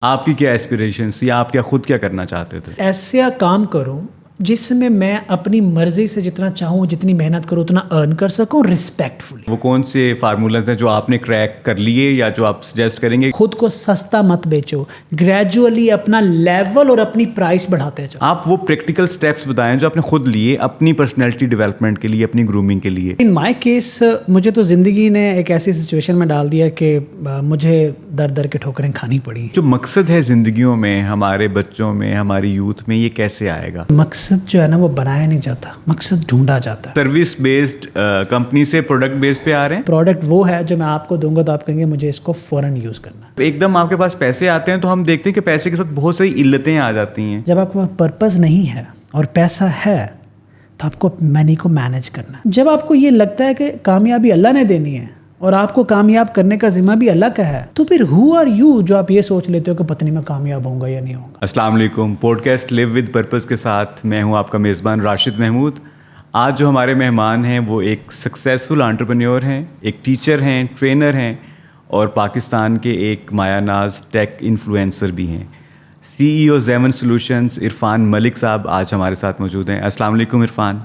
آپ کی کیا ایسپریشنس یا آپ کیا خود کیا کرنا چاہتے تھے؟ ایسا کام کروں جس میں میں اپنی مرضی سے جتنا چاہوں جتنی محنت کروں اتنا ارن کر سکوں ریسپیکٹفلی. وہ کون سے فارمولاز ہیں جو آپ نے کریک کر لیے یا جو آپ سجیسٹ کریں گے؟ خود کو سستا مت بیچو, گریجولی اپنا لیول اور اپنی پرائس بڑھاتے جاؤ. آپ وہ پریکٹیکل سٹیپس بتائیں جو آپ نے خود لیے اپنی پرسنالٹی ڈیولپمنٹ کے لیے, اپنی گرومنگ کے لیے. ان مائی کیس مجھے تو زندگی نے ایک ایسی سچویشن میں ڈال دیا کہ مجھے در در کے ٹھوکریں کھانی پڑی. جو مقصد ہے زندگیوں میں, ہمارے بچوں میں, ہماری یوتھ میں, یہ کیسے آئے گا؟ مقصد جو ہے نا وہ بنایا نہیں جاتا, مقصد ڈھونڈا جاتا ہے. سروس بیسڈ کمپنی سے پروڈکٹ بیس پہ آ رہے ہیں. پروڈکٹ وہ ہے جو میں آپ کو دوں گا تو آپ کہیں گے مجھے اس کو فوراً یوز کرنا ہے. ایک دم آپ کے پاس پیسے آتے ہیں تو ہم دیکھتے ہیں کہ پیسے کے ساتھ بہت ساری علتیں آ جاتی ہیں. جب آپ کے پاس پرپز نہیں ہے اور پیسہ ہے تو آپ کو منی کو مینیج کرنا ہے. جب آپ کو یہ لگتا ہے کہ کامیابی اللہ نے دینی ہے اور آپ کو کامیاب کرنے کا ذمہ بھی اللہ کا ہے, تو پھر ہو آر یو جو آپ یہ سوچ لیتے ہو کہ پتہ نہیں میں کامیاب ہوں گا یا نہیں ہوں گا. السلام علیکم. Podcast live with purpose کے ساتھ میں ہوں آپ کا میزبان راشد محمود. آج جو ہمارے مہمان ہیں وہ ایک سکسیزفل انٹرپرینیور ہیں, ایک ٹیچر ہیں, ٹرینر ہیں اور پاکستان کے ایک مایہ ناز ٹیک انفلوئنسر بھی ہیں. CEO زیون سولوشنز عرفان ملک صاحب آج ہمارے ساتھ موجود ہیں. السلام علیکم عرفان.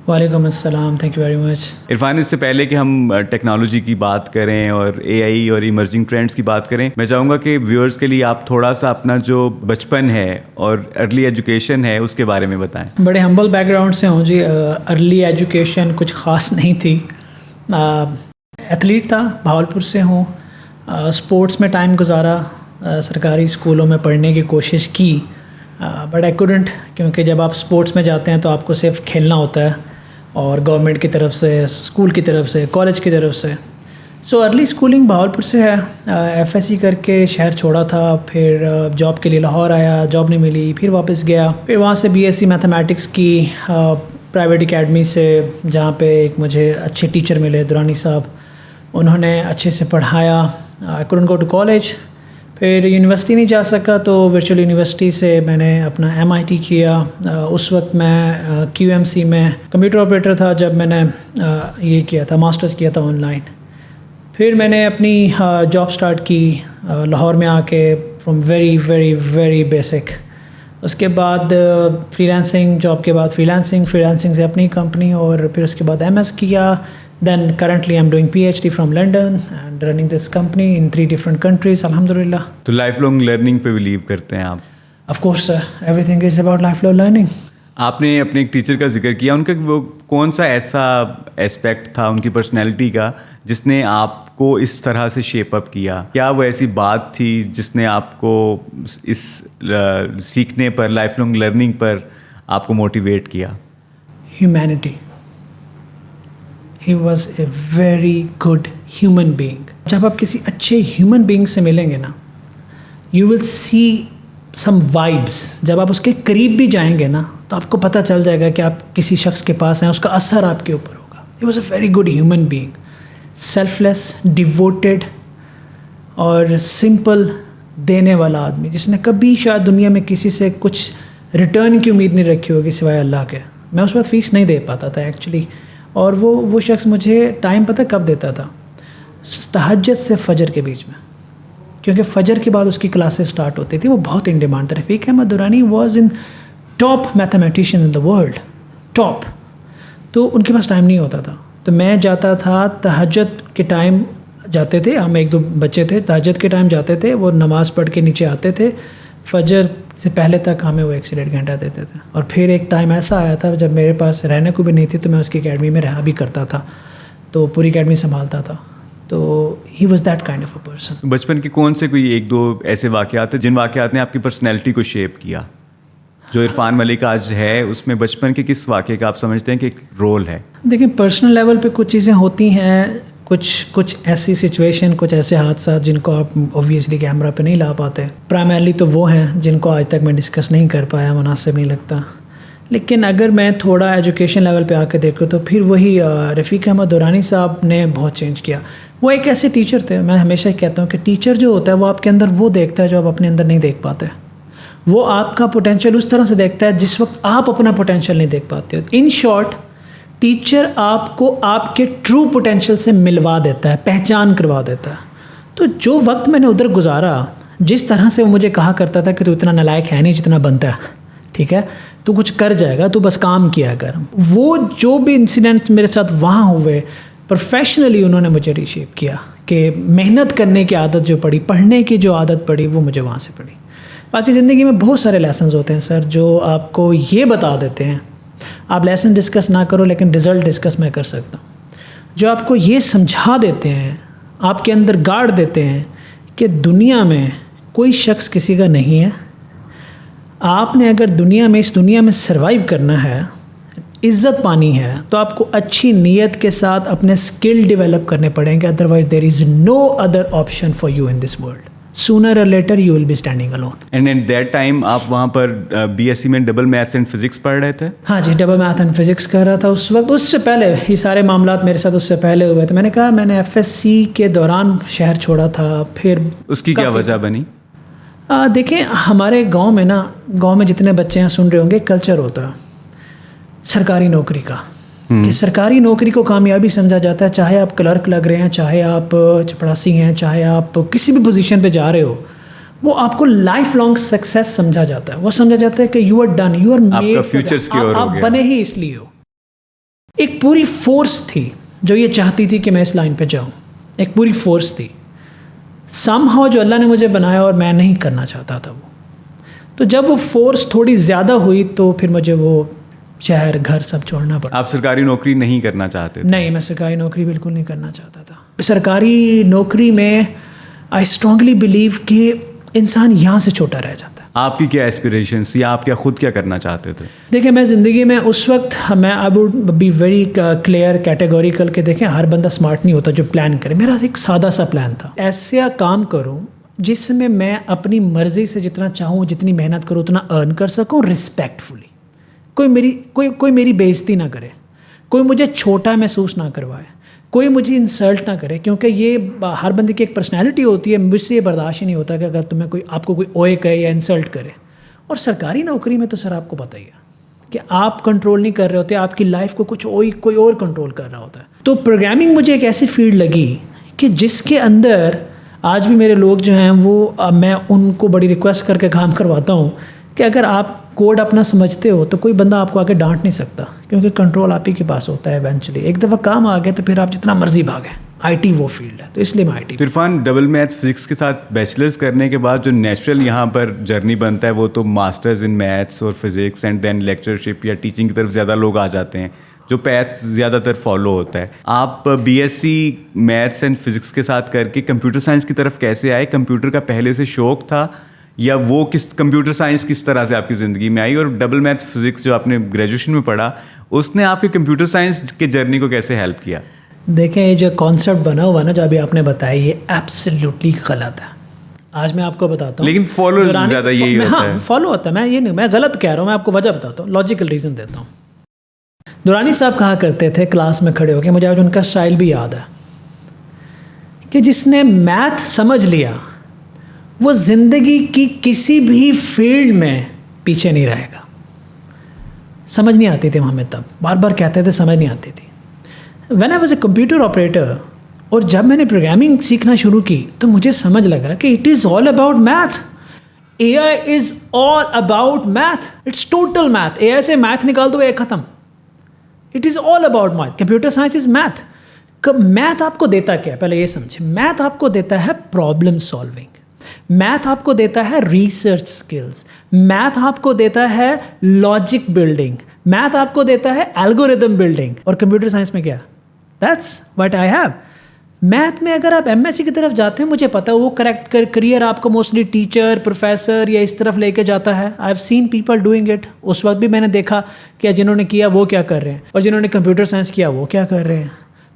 وعلیکم السلام, thank you very much. Irfan, اس سے پہلے کہ ہم ٹیکنالوجی کی بات کریں اور AI اور ایمرجنگ ٹرینڈس کی بات کریں, میں چاہوں گا کہ ویورز کے لیے آپ تھوڑا سا اپنا جو بچپن ہے اور ارلی ایجوکیشن ہے اس کے بارے میں بتائیں. بڑے ہمبل بیک گراؤنڈ سے ہوں جی. ارلی ایجوکیشن کچھ خاص نہیں تھی. ایتھلیٹ تھا, بہاولپور سے ہوں. اسپورٹس میں ٹائم گزارا, سرکاری اسکولوں میں پڑھنے کی کوشش کی, بٹ آئی کوڈنٹ, کیونکہ جب آپ اسپورٹس میں جاتے ہیں تو آپ کو صرف کھیلنا ہوتا ہے اور گورنمنٹ کی طرف سے, اسکول کی طرف سے, کالج کی طرف سے. سو ارلی اسکولنگ بہاولپور سے ہے. FSC کر کے شہر چھوڑا تھا, پھر جاب کے لیے لاہور آیا, جاب نہیں ملی, پھر واپس گیا, پھر وہاں سے BSc میتھمیٹکس کی پرائیویٹ اکیڈمی سے, جہاں پہ ایک مجھے اچھے ٹیچر ملے درانی صاحب, انہوں نے اچھے سے پڑھایا. I couldn't go to college. پھر یونیورسٹی نہیں جا سکا تو ورچوئل یونیورسٹی سے میں نے اپنا MIT کیا. اس وقت میں QMC میں کمپیوٹر آپریٹر تھا جب میں نے یہ کیا تھا, ماسٹرز کیا تھا آن لائن. پھر میں نے اپنی جاب سٹارٹ کی لاہور میں آ کے, from very very very basic. اس کے بعد فری لانسنگ, جاب کے بعد فری لانسنگ سے اپنی کمپنی, اور پھر اس کے بعد MS کیا. Then currently I'm doing PhD from London and running this company in 3 different countries, alhamdulillah. تو لائف لانگ لرننگ پہ بلیو کرتے ہیں آپ؟ Of course sir, everything is about lifelong learning. آپ نے اپنے ایک ٹیچر کا ذکر کیا, ان کا وہ کون سا ایسا اسپیکٹ تھا ان کی پرسنالٹی کا جس نے آپ کو اس طرح سے شیپ اپ کیا؟ کیا وہ ایسی بات تھی جس نے آپ کو اس سیکھنے پر, لائف لانگ لرننگ پر آپ کو موٹیویٹ کیا؟ Humanity. He was a very good human being. جب آپ کسی اچھے ہیومن بینگ سے ملیں گے نا, you will see some vibes. جب آپ اس کے قریب بھی جائیں گے نا تو آپ کو پتہ چل جائے گا کہ آپ کسی شخص کے پاس ہیں, اس کا اثر آپ کے اوپر ہوگا. He was a very good human being. Selfless, devoted اور simple, دینے والا آدمی, جس نے کبھی شاید دنیا میں کسی سے کچھ ریٹرن کی امید نہیں رکھی ہوگی سوائے اللہ کے. میں اس وقت فیس نہیں دے پاتا تھا ایکچولی, اور وہ شخص مجھے ٹائم پتہ کب دیتا تھا؟ تہجد سے فجر کے بیچ میں, کیونکہ فجر کے بعد اس کی کلاسز سٹارٹ ہوتی تھی. وہ بہت ان ڈیمانڈ تھا. Rafiq Ahmed Durrani was in top mathematician in the world, top. تو ان کے پاس ٹائم نہیں ہوتا تھا, تو میں جاتا تھا تہجد کے ٹائم جاتے تھے, ہم 1-2 بچے تھے, تہجد کے ٹائم جاتے تھے, وہ نماز پڑھ کے نیچے آتے تھے, فجر سے پہلے تک ہمیں وہ 1 سے 1.5 گھنٹہ دیتے تھے. اور پھر ایک ٹائم ایسا آیا تھا جب میرے پاس رہنے کو بھی نہیں تھی تو میں اس کی اکیڈمی میں رہا بھی کرتا تھا, تو پوری اکیڈمی سنبھالتا تھا. تو he was that kind of a person. بچپن کے کون سے کوئی 1-2 ایسے واقعات ہیں جن واقعات نے آپ کی پرسنالٹی کو شیپ کیا؟ جو عرفان ملک آج ہے اس میں بچپن کے کس واقعے کا آپ سمجھتے ہیں کہ ایک رول ہے؟ دیکھیں, پرسنل لیول پہ کچھ چیزیں ہوتی ہیں, کچھ ایسی سچویشن, کچھ ایسے حادثات جن کو آپ اوبویسلی کیمرہ پہ نہیں لا پاتے. پرائمرلی تو وہ ہیں جن کو آج تک میں ڈسکس نہیں کر پایا, مناسب نہیں لگتا. لیکن اگر میں تھوڑا ایجوکیشن لیول پہ آ کے دیکھوں تو پھر وہی رفیق احمد درانی صاحب نے بہت چینج کیا. وہ ایک ایسے ٹیچر تھے, میں ہمیشہ کہتا ہوں کہ ٹیچر جو ہوتا ہے وہ آپ کے اندر وہ دیکھتا ہے جو آپ اپنے اندر نہیں دیکھ پاتے. وہ آپ کا پوٹینشیل اس طرح سے دیکھتا ہے جس وقت آپ اپنا پوٹینشیل نہیں دیکھ پاتے. ان شارٹ, ٹیچر آپ کو آپ کے ٹرو پوٹینشیل سے ملوا دیتا ہے, پہچان کروا دیتا ہے. تو جو وقت میں نے ادھر گزارا, جس طرح سے وہ مجھے کہا کرتا تھا کہ تو اتنا نالائق ہے نہیں جتنا بنتا ہے, ٹھیک ہے, تو کچھ کر جائے گا, تو بس کام کیا کر. وہ جو بھی انسیڈنٹس میرے ساتھ وہاں ہوئے, پروفیشنلی انہوں نے مجھے ریشیپ کیا کہ محنت کرنے کی عادت جو پڑی, پڑھنے کی جو عادت پڑی, وہ مجھے وہاں سے پڑی. باقی زندگی میں بہت سارے لیسنز ہوتے ہیں سر جو آپ کو یہ بتا دیتے ہیں, آپ لیسن ڈسکس نہ کرو لیکن رزلٹ ڈسکس میں کر سکتا ہوں, جو آپ کو یہ سمجھا دیتے ہیں, آپ کے اندر گاڑ دیتے ہیں کہ دنیا میں کوئی شخص کسی کا نہیں ہے. آپ نے اگر اس دنیا میں سروائیو کرنا ہے, عزت پانی ہے, تو آپ کو اچھی نیت کے ساتھ اپنے اسکل ڈیولپ کرنے پڑیں گے, otherwise there is no other option for you in this world. Sooner or later you will be standing alone. And at that time آپ وہاں پر BSc میں ڈبل میتھس اینڈ فزکس پڑھ رہے تھے؟ ہاں جی, ڈبل میتھ اینڈ فزکس کر رہا تھا اس وقت. اس سے پہلے یہ سارے معاملات میرے ساتھ اس سے پہلے ہوئے تھے. میں نے کہا میں نے FSC کے دوران شہر چھوڑا تھا. پھر اس کی کیا وجہ بنی؟ دیکھیں ہمارے گاؤں میں جتنے بچے ہیں سن رہے ہوں گے, کلچر ہوتا ہے سرکاری نوکری کا, کہ سرکاری نوکری کو کامیابی سمجھا جاتا ہے, چاہے آپ کلرک لگ رہے ہیں, چاہے آپ چپڑاسی ہیں, چاہے آپ کسی بھی پوزیشن پہ جا رہے ہو, وہ آپ کو لائف لانگ سکسیس سمجھا جاتا ہے. وہ سمجھا جاتا ہے کہ you are done, you are made, آپ بنے ہی اس لیے ہو. ایک پوری فورس تھی جو یہ چاہتی تھی کہ میں اس لائن پہ جاؤں, ایک پوری فورس تھی. سم ہاؤ جو اللہ نے مجھے بنایا اور میں نہیں کرنا چاہتا تھا وہ, تو جب وہ فورس تھوڑی زیادہ ہوئی تو پھر مجھے وہ شہر گھر سب چھوڑنا پڑا. آپ سرکاری نوکری نہیں کرنا چاہتے تھے؟ نہیں, میں سرکاری نوکری بالکل نہیں کرنا چاہتا تھا. سرکاری نوکری میں آئی اسٹرانگلی بلیو کہ انسان یہاں سے چھوٹا رہ جاتا ہے. آپ کی کیا ایسپریشنس یا آپ کیا خود کیا کرنا چاہتے تھے؟ دیکھیں میں زندگی میں اس وقت I would be very clear categorical کہ دیکھیں ہر بندہ اسمارٹ نہیں ہوتا جو پلان کرے. میرا ایک سادہ سا پلان تھا, ایسا کام کروں جس میں میں اپنی مرضی سے جتنا چاہوں جتنی محنت کروں اتنا ارن کر سکوں ریسپیکٹفلی. کوئی میری بےعزتی نہ کرے, کوئی مجھے چھوٹا محسوس نہ کروائے, کوئی مجھے انسلٹ نہ کرے, کیونکہ یہ ہر بندے کی ایک پرسنالٹی ہوتی ہے. مجھ سے یہ برداشت ہی نہیں ہوتا کہ اگر تمہیں آپ کو کوئی اوئے کہے یا انسلٹ کرے. اور سرکاری نوکری میں تو سر آپ کو پتہ ہی ہے کہ آپ کنٹرول نہیں کر رہے ہوتے, آپ کی لائف کو کوئی اور کنٹرول کر رہا ہوتا ہے. تو پروگرامنگ مجھے ایک ایسی فیلڈ لگی کہ جس کے اندر آج بھی میرے لوگ جو ہیں وہ میں ان کو بڑی ریکویسٹ کر کے کام کرواتا ہوں کہ اگر آپ کوڈ اپنا سمجھتے ہو تو کوئی بندہ آپ کو آگے ڈانٹ نہیں سکتا, کیونکہ کنٹرول آپ ہی کے پاس ہوتا ہے ایونچولی. ایک دفعہ کام آ گیا تو پھر آپ جتنا مرضی بھاگیں. IT وہ فیلڈ ہے, تو اس لیے میں IT. Irfan, double maths physics کے ساتھ بیچلرز کرنے کے بعد جو نیچرل یہاں پر جرنی بنتا ہے وہ تو ماسٹرز ان میتھس اور فزکس اینڈ دین لیکچرشپ یا ٹیچنگ کی طرف زیادہ لوگ آ جاتے ہیں, جو پیتھ زیادہ تر فالو ہوتا ہے. آپ BSc میتھس اینڈ فزکس کے ساتھ کر کے کمپیوٹر سائنس کی طرف کیسے آئے؟ کمپیوٹر کا پہلے سے شوق تھا یا وہ کمپیوٹر سائنس کس طرح سے آپ کی زندگی میں آئی؟ اور ڈبل میتھس فزکس جو آپ نے گریجویشن میں پڑھا اس نے آپ کے کمپیوٹر سائنس کے جرنی کو کیسے ہیلپ کیا؟ دیکھیں یہ جو کانسیپٹ بنا ہوا نا جو ابھی آپ نے بتایا, یہ ایبسلیوٹلی غلط ہے. آج میں آپ کو بتاتا ہوں, لیکن فالو زیادہ یہی ہوتا ہے. ہاں فالو ہوتا ہے. میں یہ نہیں, میں غلط کہہ رہا ہوں, میں آپ کو وجہ بتاتا ہوں, لاجیکل ریزن دیتا ہوں. دورانی صاحب کہا کرتے تھے کلاس میں کھڑے ہو کے, مجھے آج ان کا اسٹائل بھی یاد ہے, کہ جس نے میتھ سمجھ لیا وہ زندگی کی کسی بھی فیلڈ میں پیچھے نہیں رہے گا. سمجھ نہیں آتی تھی ہمیں, تب بار بار کہتے تھے سمجھ نہیں آتی تھی. When I was a computer operator, اور جب میں نے پروگرامنگ سیکھنا شروع کی تو مجھے سمجھ لگا کہ it is all about math. AI is all about math, it's total math. AI سے میتھ نکال دو, ایک ختم. It is all about math. Computer science is math. Math آپ کو دیتا کیا ہے پہلے یہ سمجھیں. میتھ آپ کو دیتا ہے پرابلم سالونگ, میتھ آپ کو دیتا ہے ریسرچ سکلز, میتھ آپ کو دیتا ہے لاجک بلڈنگ, میتھ آپ کو دیتا ہے الگوریدم بلڈنگ. اور کمپیوٹر سائنس میں کیا؟ That's what I have. Math میں اگر آپ MSc کی طرف جاتے ہیں, مجھے پتا ہے وہ کریکٹ کریئر آپ کو موسٹلی ٹیچر, پروفیسر یا اس طرف لے کے جاتا ہے. I have seen people doing it. اس وقت بھی میں نے دیکھا کہ جنہوں نے کیا وہ کیا کر رہے ہیں, اور جنہوں نے کمپیوٹر سائنس کیا وہ کیا کر رہے ہیں.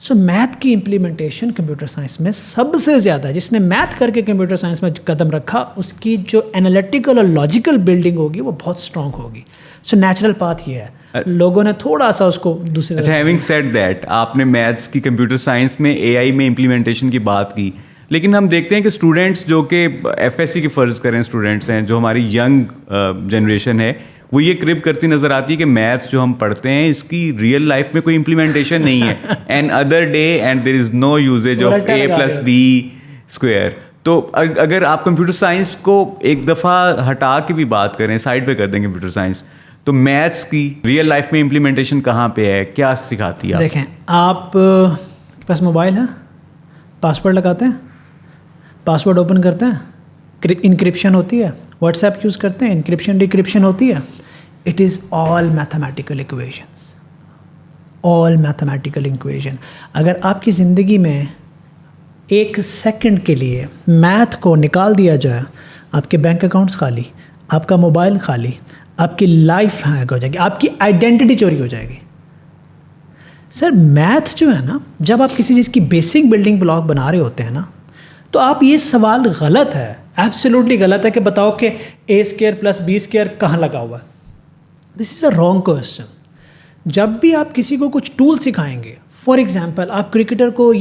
سو میتھ کی امپلیمنٹیشن کمپیوٹر سائنس میں سب سے زیادہ ہے. جس نے میتھ کر کے کمپیوٹر سائنس میں قدم رکھا, اس کی جو انالیٹیکل اور لاجیکل بلڈنگ ہوگی وہ بہت اسٹرانگ ہوگی. سو نیچرل پاتھ یہ ہے. لوگوں نے تھوڑا سا اس کو دوسرے. اچھا, ہیونگ سیڈ دیٹ, آپ نے میتھس کی کمپیوٹر سائنس میں AI میں امپلیمنٹیشن کی بات کی, لیکن ہم دیکھتے ہیں کہ اسٹوڈنٹس جو کہ FSC کی فرض کریں اسٹوڈنٹس ہیں, جو ہماری ینگ جنریشن ہے, وہ یہ کرب کرتی نظر آتی ہے کہ میتھس جو ہم پڑھتے ہیں اس کی ریئل لائف میں کوئی امپلیمنٹیشن نہیں ہے. And other day and there is no usage of A + B². تو اگر آپ کمپیوٹر سائنس کو ایک دفعہ ہٹا کے بھی بات کریں, سائڈ پہ کر دیں کمپیوٹر سائنس, تو میتھس کی ریئل لائف میں امپلیمنٹیشن کہاں پہ ہے, کیا سکھاتی ہے؟ دیکھیں, آپ کے پاس موبائل ہے, پاسورڈ لگاتے ہیں, پاسورڈ اوپن کرتے ہیں, انکرپشن ہوتی ہے, واٹس ایپ یوز کرتے ہیں, انکرپشن ڈیکرپشن ہوتی ہے. It is all mathematical equations, all mathematical equation. اگر آپ کی زندگی میں ایک سیکنڈ کے لیے میتھ کو نکال دیا جائے, آپ کے بینک اکاؤنٹس خالی, آپ کا موبائل خالی, آپ کی لائف ہیک ہو جائے گی, آپ کی آئیڈینٹی چوری ہو جائے گی. سر میتھ جو ہے نا, جب آپ کسی چیز کی بیسک بلڈنگ بلاک بنا رہے ہوتے ہیں نا, تو آپ یہ سوال غلط ہے, ایبسلیوٹلی غلط ہے کہ بتاؤ کہ A² + B² کہاں لگا ہوا ہے. دس از اے رانگ کوسچن. جب بھی آپ کسی کو کچھ ٹول سکھائیں گے, فار ایگزامپل آپ کرکٹر کو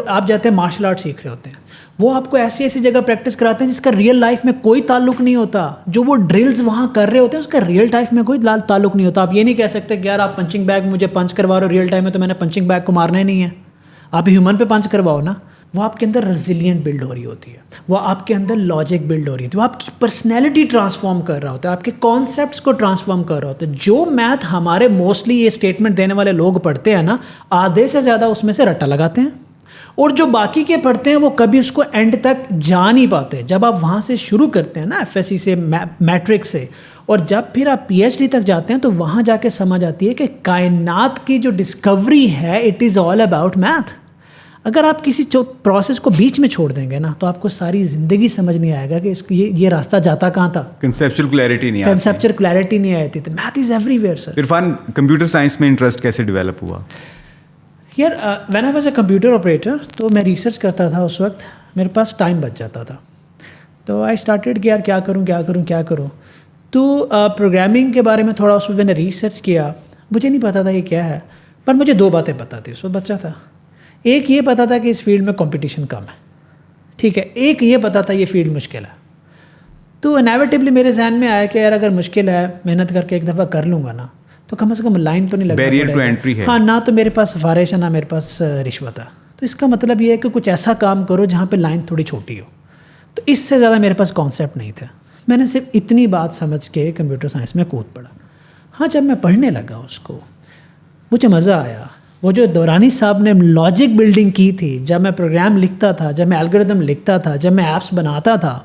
آپ جاتے ہیں مارشل آرٹ سیکھ رہے ہوتے ہیں, وہ آپ کو ایسی ایسی جگہ پریکٹس کراتے ہیں جس کا ریئل لائف میں کوئی تعلق نہیں ہوتا. جو وہ ڈرلز وہاں کر رہے ہوتے ہیں اس کا ریئل لائف میں کوئی تعلق نہیں ہوتا. آپ یہ نہیں کہہ سکتے کہ یار آپ پنچنگ بیگ مجھے پنچ کروا رہے ہو, ریئل ٹائم میں تو میں نے پنچنگ بیگ کو مارنا ہی نہیں ہے. آپ ہیومن پہ پنچ کرواؤ نا. وہ آپ کے اندر ریزیلینٹ بلڈ ہو رہی ہوتی ہے, وہ آپ کے اندر لاجک بلڈ ہو رہی ہوتی ہے, وہ آپ کی پرسنالٹی ٹرانسفارم کر رہا ہوتا ہے, آپ کے کانسیپٹس کو ٹرانسفارم کر رہا ہوتا ہے. جو میتھ ہمارے موسٹلی یہ اسٹیٹمنٹ دینے والے لوگ پڑھتے ہیں نا, آدھے سے زیادہ اس میں سے رٹا لگاتے ہیں, اور جو باقی کے پڑھتے ہیں وہ کبھی اس کو اینڈ تک جا نہیں پاتے. جب آپ وہاں سے شروع کرتے ہیں نا, FSC سے, میٹرک سے, اور جب پھر آپ PhD تک جاتے ہیں تو وہاں جا کے سمجھ آتی ہے کہ کائنات کی جو ڈسکوری ہے it is all about math. اگر آپ کسی پروسیس کو بیچ میں چھوڑ دیں گے نا, تو آپ کو ساری زندگی سمجھ نہیں آئے گا کہ یہ راستہ جاتا کہاں تھا. کنسیپچل کلیئرٹی نہیں آتی. تو math is every where sir. Irfan, computer science میں انٹرسٹ کیسے ڈیولپ ہوا؟ یار when I was a computer operator, تو میں ریسرچ کرتا تھا. اس وقت میرے پاس ٹائم بچ جاتا تھا, تو آئی اسٹارٹیڈ کہ یار کیا کروں. تو پروگرامنگ کے بارے میں تھوڑا اس وقت میں نے ریسرچ کیا. مجھے نہیں پتا تھا یہ کیا ہے, پر مجھے 2 باتیں پتہ تھی. اس وقت بچہ تھا. ایک یہ پتا تھا کہ اس فیلڈ میں کمپٹیشن کم ہے, ٹھیک ہے. ایک یہ پتا تھا یہ فیلڈ مشکل ہے. تو انیویٹیبلی میرے ذہن میں آیا کہ یار اگر مشکل ہے, محنت کر کے ایک دفعہ کر لوں گا نا, تو کم از کم لائن تو نہیں لگنا بیریئر ٹو انٹری ہے. ہاں, نہ تو میرے پاس سفارش ہے, نہ میرے پاس رشوت ہے. تو اس کا مطلب یہ ہے کہ کچھ ایسا کام کرو جہاں پہ لائن تھوڑی چھوٹی ہو. تو اس سے زیادہ میرے پاس کانسیپٹ نہیں تھا. میں نے صرف اتنی بات سمجھ کے کمپیوٹر سائنس میں کود پڑا. ہاں, جب میں پڑھنے لگا اس کو, مجھے مزہ آیا. وہ جو دورانی صاحب نے لاجک بلڈنگ کی تھی, جب میں پروگرام لکھتا تھا, جب میں الگوریتم لکھتا تھا, جب میں ایپس بناتا تھا,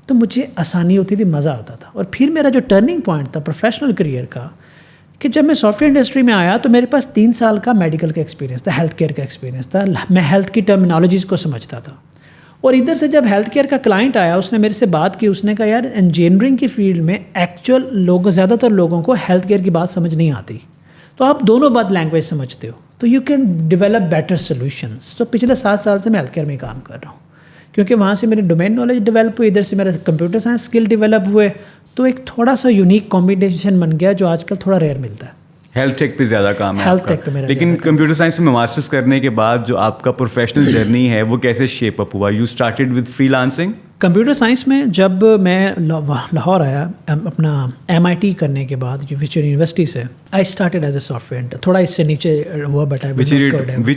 تو مجھے آسانی ہوتی تھی, مزہ آتا تھا. اور پھر میرا جو ٹرننگ پوائنٹ تھا پروفیشنل کریئر کا, کہ جب میں سافٹ ویئر انڈسٹری میں آیا تو میرے پاس 3 سال کا میڈیکل کا ایکسپیرینس تھا, ہیلتھ کیئر کا ایکسپیرینس تھا. میں ہیلتھ کی ٹرمینالوجیز کو سمجھتا تھا. اور ادھر سے جب ہیلتھ کیئر کا کلائنٹ آیا, اس نے میرے سے بات کی. اس نے کہا یار انجینئرنگ کی فیلڈ میں ایکچوئل زیادہ تر لوگوں کو ہیلتھ کیئر کی بات سمجھ نہیں آتی, تو آپ دونوں بات لینگویج سمجھتے ہو, تو you can develop better solutions. تو پچھلے 7 سال سے میں ہیلتھ کیئر میں کام کر رہا ہوں, کیونکہ وہاں سے میری ڈومین نالج ڈیولپ ہوئی, ادھر سے میرا کمپیوٹر سائنس اسکل ڈیولپ ہوئے. تو ایک تھوڑا سا یونیک کمبینیشن بن گیا جو آج کل تھوڑا ریئر ملتا ہے. ہیلتھ ٹیک پہ زیادہ کام ہے ہیلتھ ٹیک پہ میرا. لیکن کمپیوٹر سائنس میں ماسٹرس کرنے کے بعد جو آپ کا پروفیشنل جرنی ہے وہ کیسے شیپ اپ ہوا؟ You started with free lancing. Computer science میں جب میں لاہور آیا اپنا MIT کرنے کے بعد وچ یونیورسٹی سے, I started as a software. تھوڑا اس سے نیچے ہوا but which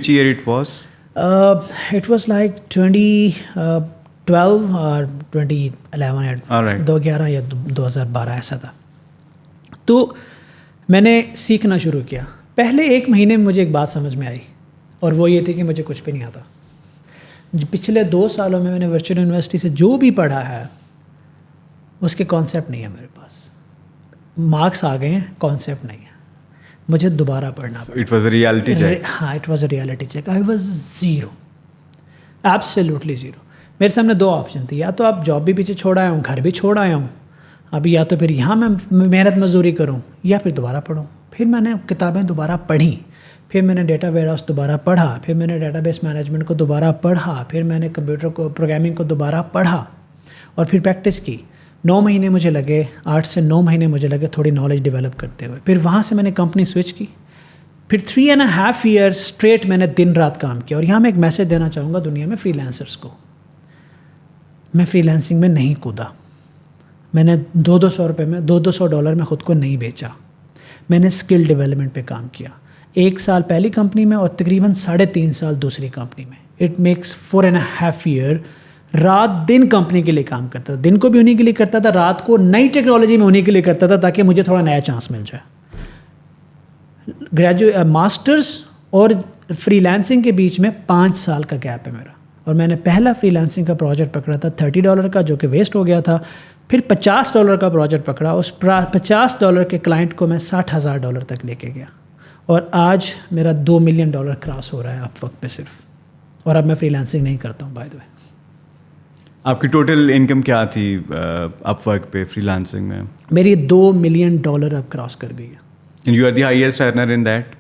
year it was? It was like 2012 اور 2011 2011 یا 2012 ایسا تھا. تو میں نے سیکھنا شروع کیا. پہلے 1 مہینے میں مجھے ایک بات سمجھ میں آئی, اور وہ یہ تھی کہ مجھے کچھ بھی نہیں آتا. پچھلے 2 سالوں میں نے ورچوئل یونیورسٹی سے جو بھی پڑھا ہے اس کے کانسیپٹ نہیں ہے میرے پاس. مارکس آ گئے ہیں, کانسیپٹ نہیں ہے. مجھے دوبارہ پڑھنا پڑا. It was a reality check. ہاں, it was a reality check. I was zero, absolutely zero. میرے سامنے 2 آپشن تھی, یا تو آپ جاب بھی پیچھے چھوڑ آیا ہوں, گھر بھی چھوڑ آیا ہوں, ابھی یا تو پھر یہاں میں محنت مزدوری کروں یا پھر دوبارہ پڑھوں. پھر میں نے کتابیں دوبارہ پڑھیں, پھر میں نے ڈیٹا ویئر ہاؤس دوبارہ پڑھا, پھر میں نے ڈیٹا بیس مینجمنٹ کو دوبارہ پڑھا, پھر میں نے کمپیوٹر کو پروگرامنگ کو دوبارہ پڑھا, اور پھر پریکٹس کی. 9 مہینے مجھے لگے, 8 سے 9 مہینے مجھے لگے تھوڑی نالج ڈیولپ کرتے ہوئے. پھر وہاں سے میں نے کمپنی سوئچ کی. پھر 3.5 ایئر اسٹریٹ میں نے دن رات کام کیا. اور یہاں میں ایک میسج دینا چاہوں گا دنیا میں فری لانسرس کو. میں فری لانسنگ میں نہیں کودا. میں نے $200 روپے میں $200 میں خود کو نہیں بیچا. میں نے اسکل ڈیولپمنٹ پہ کام کیا. 1 سال پہلی کمپنی میں اور تقریباً 3.5 سال دوسری کمپنی میں. اٹ میکس 4.5 ایئر رات دن کمپنی کے لیے کام کرتا تھا, دن کو بھی انہیں کے لیے کرتا تھا, رات کو نئی ٹیکنالوجی میں انہیں کے لیے کرتا تھا تاکہ مجھے تھوڑا نیا چانس مل جائے. ماسٹرس اور فری لانسنگ کے بیچ میں 5 سال کا گیپ ہے میرا, اور میں نے پہلا فری لانسنگ کا پروجیکٹ پکڑا تھا $30 کا جو کہ ویسٹ ہو گیا تھا. پھر $50 کا پروجیکٹ پکڑا, اس $50 کے کلائنٹ کو میں $60,000 تک لے کے گیا, اور آج میرا $2 ملین کراس ہو رہا ہے اپ ورک پہ صرف. اور اب میں فری لانسنگ نہیں کرتا ہوں بائی دا وے. آپ کی ٹوٹل انکم کیا تھی اپ ورک پہ فری لانسنگ میں؟ میری $2 ملین اب کراس کر گئی ہے. And you are the highest earner in that?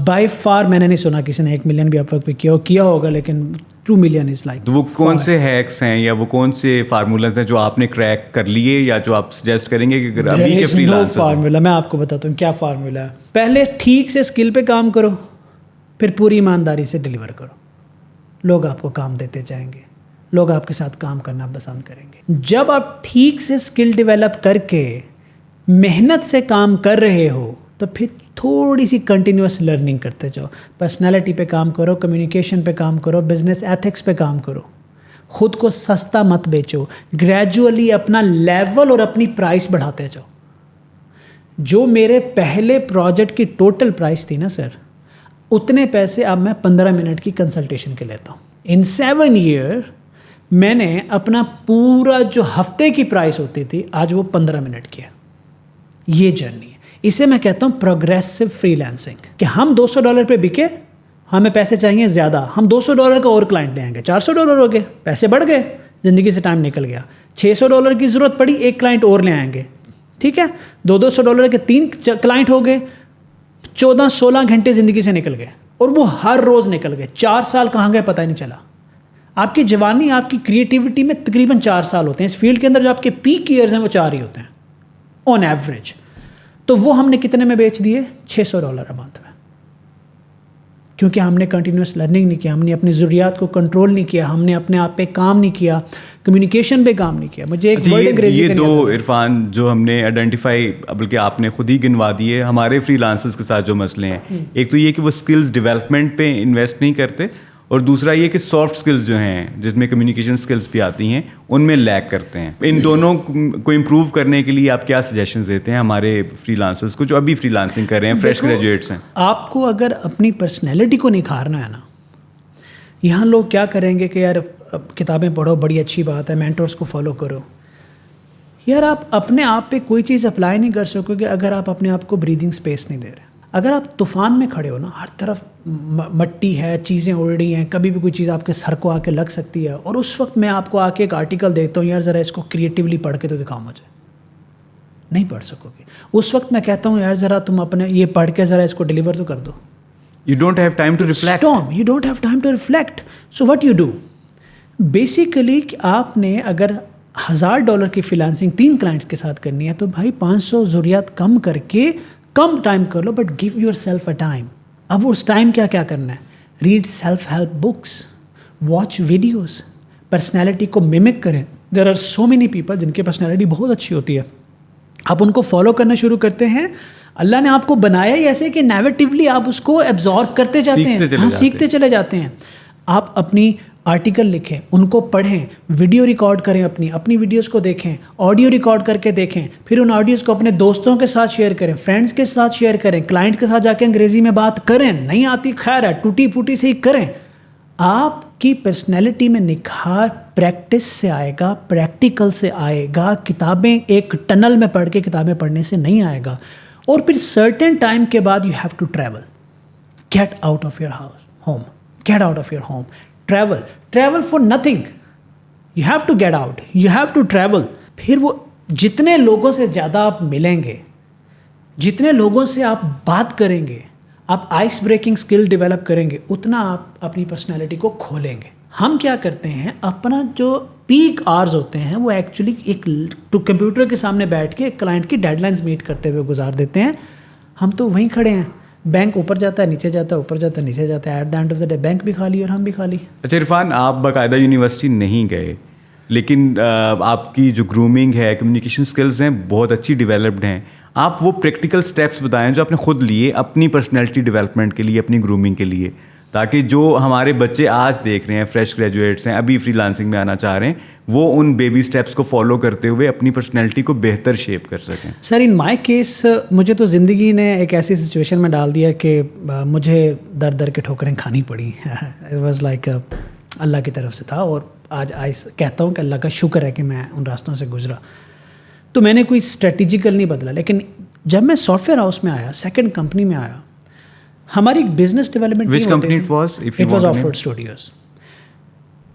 By far میں نے نہیں سنا کسی نے 1 ملین بھی اپ ورک پہ کیا ہوگا, لیکن 2 ملین از لائک. تو وہ کون سے ہیکس ہیں یا وہ کون سے فارمولاز ہیں جو آپ نے کریک کر لیے یا جو آپ سجیسٹ کریں گے کہ ابھی کے فری لانسر؟ فارمولا میں آپ کو بتاتا ہوں کیا فارمولا ہے. پہلے ٹھیک سے اسکل پہ کام کرو, پھر پوری ایمانداری سے ڈلیور کرو, لوگ آپ کو کام دیتے جائیں گے, لوگ آپ کے ساتھ کام کرنا پسند کریں گے. جب آپ ٹھیک سے اسکل ڈیولپ کر کے محنت سے کام کر رہے ہو تو پھر تھوڑی سی کنٹینیوس لرننگ کرتے جاؤ. پرسنالٹی پہ کام کرو, کمیونیکیشن پہ کام کرو, بزنس ایتھکس پہ کام کرو. خود کو سستا مت بیچو, گریجولی اپنا لیول اور اپنی پرائس بڑھاتے جاؤ. جو میرے پہلے پروجیکٹ کی ٹوٹل پرائس تھی نا سر, اتنے پیسے اب میں 15 منٹ کی کنسلٹیشن کے لیتا ہوں. ان 7 ایئر میں نے اپنا پورا جو ہفتے کی پرائس ہوتی تھی آج وہ 15 منٹ کی ہے. یہ جرنی ہے, اسے میں کہتا ہوں پروگریسو فری لانسنگ. کہ ہم $200 پہ بکے, ہمیں پیسے چاہیے زیادہ, ہم $200 کا اور کلائنٹ لے آئیں گے, $400 ہو گئے, پیسے بڑھ گئے, زندگی سے ٹائم نکل گیا. $600 کی ضرورت پڑی, 1 کلائنٹ اور لے آئیں گے, ٹھیک ہے, $200 کے 3 کلائنٹ ہو گئے, 14-16 گھنٹے زندگی سے نکل گئے, اور وہ ہر روز نکل گئے. 4 سال کہاں گئے پتہ ہی نہیں چلا. آپ کی جوانی, آپ کی کریٹیوٹی میں تقریباً 4 سال ہوتے ہیں. اس فیلڈ کے اندر جو آپ کے پیک ایئرز ہیں وہ 4 ہی ہوتے ہیں آن ایوریج. تو وہ ہم نے کتنے میں بیچ دیے؟ $600 منتھ میں, کیونکہ ہم نے کنٹینیوس لرننگ نہیں کیا, ہم نے اپنی ضروریات کو کنٹرول نہیں کیا, ہم نے اپنے آپ پہ کام نہیں کیا, کمیونیکیشن پہ کام نہیں کیا. مجھے ایک ورڈ انگریزی یہ 2 عرفان جو ہم نے آئیڈینٹیفائی, بلکہ آپ نے خود ہی گنوا دیے ہمارے فری لانسرز کے ساتھ جو مسئلے ہیں. ایک تو یہ کہ وہ اسکلز ڈیولپمنٹ پہ انویسٹ نہیں کرتے, اور دوسرا یہ کہ سافٹ اسکلز جو ہیں جس میں کمیونیکیشن اسکلز بھی آتی ہیں ان میں لیک کرتے ہیں. ان دونوں کو امپروو کرنے کے لیے آپ کیا سجیشنز دیتے ہیں ہمارے فری لانسرز کو جو ابھی فری لانسنگ کر رہے ہیں, فریش گریجویٹس ہیں؟ آپ کو اگر اپنی پرسنالٹی کو نکھارنا ہے نا, یہاں لوگ کیا کریں گے کہ یار کتابیں پڑھو, بڑی اچھی بات ہے, مینٹورس کو فالو کرو. یار آپ اپنے آپ پہ کوئی چیز اپلائی نہیں کر سکو گے اگر آپ اپنے آپ کو بریدنگ اسپیس نہیں دے رہے. اگر آپ طوفان میں کھڑے ہو نا, ہر طرف مٹی ہے, چیزیں اڑ رہی ہیں, کبھی بھی کوئی چیز آپ کے سر کو آ کے لگ سکتی ہے, اور اس وقت میں آپ کو آ کے ایک آرٹیکل دیتا ہوں, یار ذرا اس کو کریٹیولی پڑھ کے تو دکھاؤ مجھے, نہیں پڑھ سکو گے. اس وقت میں کہتا ہوں یار ذرا تم اپنے یہ پڑھ کے ذرا اس کو ڈیلیور تو کر دو. You don't have time to reflect. You don't have time to reflect. So what you do? Basically آپ نے اگر $1000 کی فری لانسنگ 3 کلائنٹس کے ساتھ کرنی ہے تو بھائی 500 ضروریات کم کر کے کم ٹائم کر لو, but give yourself a time. اب اس ٹائم کیا کرنا ہے؟ Read self help books, watch videos, personality کو ممک کریں. There are so many people جن کی پرسنالٹی بہت اچھی ہوتی ہے, آپ ان کو فالو کرنا شروع کرتے ہیں. اللہ نے آپ کو بنایا ہی ایسے کہ نیگیٹیولی آپ اس کو ایبزارب کرتے جاتے ہیں, سیکھتے چلے جاتے ہیں. آپ اپنی آرٹیکل لکھیں, ان کو پڑھیں, ویڈیو ریکارڈ کریں, اپنی ویڈیوز کو دیکھیں, آڈیو ریکارڈ کر کے دیکھیں, پھر ان آڈیوز کو اپنے دوستوں کے ساتھ شیئر کریں, فرینڈس کے ساتھ شیئر کریں, کلائنٹ کے ساتھ جا کے انگریزی میں بات کریں. نہیں آتی خیر ہے, ٹوٹی پھوٹی سے ہی کریں. آپ کی پرسنالٹی میں نکھار پریکٹس سے آئے گا, پریکٹیکل سے آئے گا. کتابیں ایک ٹنل میں پڑھ کے کتابیں پڑھنے سے نہیں آئے گا. اور پھر سرٹن ٹائم کے بعد you have to travel, get out of your home, get out of your home. Travel for nothing, you have to get out, you have to travel. پھر وہ جتنے لوگوں سے زیادہ آپ ملیں گے, جتنے لوگوں سے آپ بات کریں گے, آپ آئس بریکنگ اسکل ڈیولپ کریں گے, اتنا آپ اپنی پرسنالٹی کو کھولیں گے. ہم کیا کرتے ہیں, اپنا جو پیک آرز ہوتے ہیں وہ ایکچولی ایک کمپیوٹر کے سامنے بیٹھ کے ایک کلائنٹ کی ڈیڈ لائنز میٹ کرتے ہوئے گزار دیتے ہیں. ہم تو وہیں کھڑے ہیں, بینک اوپر جاتا ہے نیچے جاتا ہے, اوپر جاتا ہے نیچے جاتا ہے, at the end of the day bank بھی خالی اور ہم بھی خالی. اچھا عرفان, آپ باقاعدہ یونیورسٹی نہیں گئے, لیکن آپ کی جو گرومنگ ہے, کمیونیکیشن اسکلز ہیں بہت اچھی ڈیولپڈ ہیں. آپ وہ پریکٹیکل اسٹیپس بتائیں جو آپ نے خود لیے اپنی پرسنالٹی ڈیولپمنٹ کے لیے, اپنی گرومنگ کے لیے, تاکہ جو ہمارے بچے آج دیکھ رہے ہیں, فریش گریجویٹس ہیں, ابھی فری لانسنگ میں آنا چاہ رہے ہیں, وہ ان بیبی اسٹیپس کو فالو کرتے ہوئے اپنی پرسنالٹی کو بہتر شیپ کر سکیں. سر ان مائی کیس مجھے تو زندگی نے ایک ایسی سچویشن میں ڈال دیا کہ مجھے در در کے ٹھوکریں کھانی پڑی. اٹ واز لائک اللہ کی طرف سے تھا, اور آج کہتا ہوں کہ اللہ کا شکر ہے کہ میں ان راستوں سے گزرا. تو میں نے کوئی اسٹریٹجیکل نہیں بدلا, لیکن جب میں سافٹ ویئر ہاؤس میں آیا, سیکنڈ کمپنی میں آیا, ہماری ایک business development Which company it was, if you want to name? Afford studios.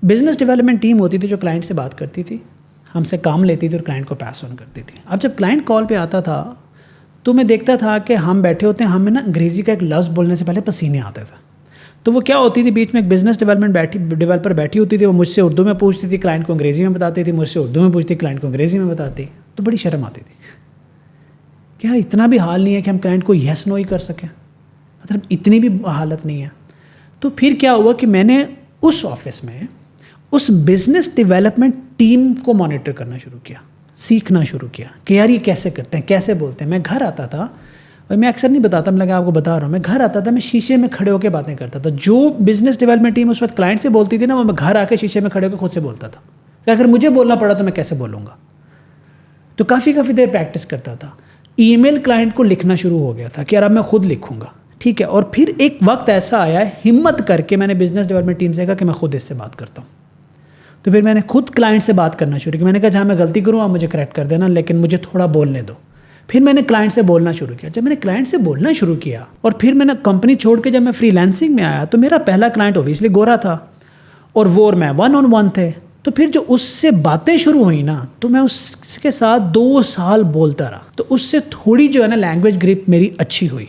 Business development team ہوتی تھی جو کلائنٹ سے بات کرتی تھی, ہم سے کام لیتی تھی اور کلائنٹ کو پاس آن کرتی تھی. اب جب کلائنٹ کال پہ آتا تھا تو میں دیکھتا تھا کہ ہم بیٹھے ہوتے ہیں, ہمیں نا انگریزی کا ایک لفظ بولنے سے پہلے پسینے آتے تھے. تو وہ کیا ہوتی تھی, بیچ میں ایک بزنس ڈیولپر بیٹھی ہوتی تھی, وہ مجھ سے اردو میں پوچھتی تھی, کلائنٹ کو انگریزی میں بتاتی تھی, مجھ سے اردو میں پوچھتی, کلائنٹ کو انگریزی میں بتاتی. تو بڑی شرم آتی تھی کہ یار اتنا بھی حال نہیں ہے کہ ہم کلائنٹ کو یس نو ہی کر سکیں, مطلب اتنی بھی حالت نہیں ہے. تو پھر کیا ہوا کہ میں نے اس آفس میں اس بزنس ڈیولپمنٹ ٹیم کو مانیٹر کرنا شروع کیا, سیکھنا شروع کیا کہ یار یہ کیسے کرتے ہیں, کیسے بولتے ہیں. میں گھر آتا تھا, اور میں اکثر نہیں بتاتا, میں لگا آپ کو بتا رہا ہوں, میں گھر آتا تھا, میں شیشے میں کھڑے ہو کے باتیں کرتا تھا. جو بزنس ڈیولپمنٹ ٹیم اس وقت کلائنٹ سے بولتی تھی نا, وہ میں گھر آ کے شیشے میں کھڑے ہو کے خود سے بولتا تھا کہ اگر مجھے بولنا پڑا تو میں کیسے بولوں گا. تو کافی دیر پریکٹس کرتا تھا. ای میل کلائنٹ کو لکھنا شروع ہو گیا تھا کہ یار اب میں خود لکھوں گا, ٹھیک ہے. اور پھر ایک وقت ایسا آیا, ہمت کر کے میں نے بزنس ڈیولپمنٹ ٹیم سے کہا کہ میں خود اس سے بات کرتا ہوں. تو پھر میں نے خود کلائنٹ سے بات کرنا شروع کی. میں نے کہا جہاں میں غلطی کروں آپ مجھے کریکٹ کر دینا, لیکن مجھے تھوڑا بولنے دو. پھر میں نے کلائنٹ سے بولنا شروع کیا. جب میں نے کلائنٹ سے بولنا شروع کیا, اور پھر میں نے کمپنی چھوڑ کے جب میں فری لانسنگ میں آیا, تو میرا پہلا کلائنٹ اوبیسلی گورا تھا, اور وہ اور میں 1-on-1 تھے. تو پھر جو اس سے باتیں شروع ہوئی نا, تو میں اس کے ساتھ 2 سال بولتا رہا. تو اس سے تھوڑی جو ہے نا لینگویج گرپ میری اچھی ہوئی.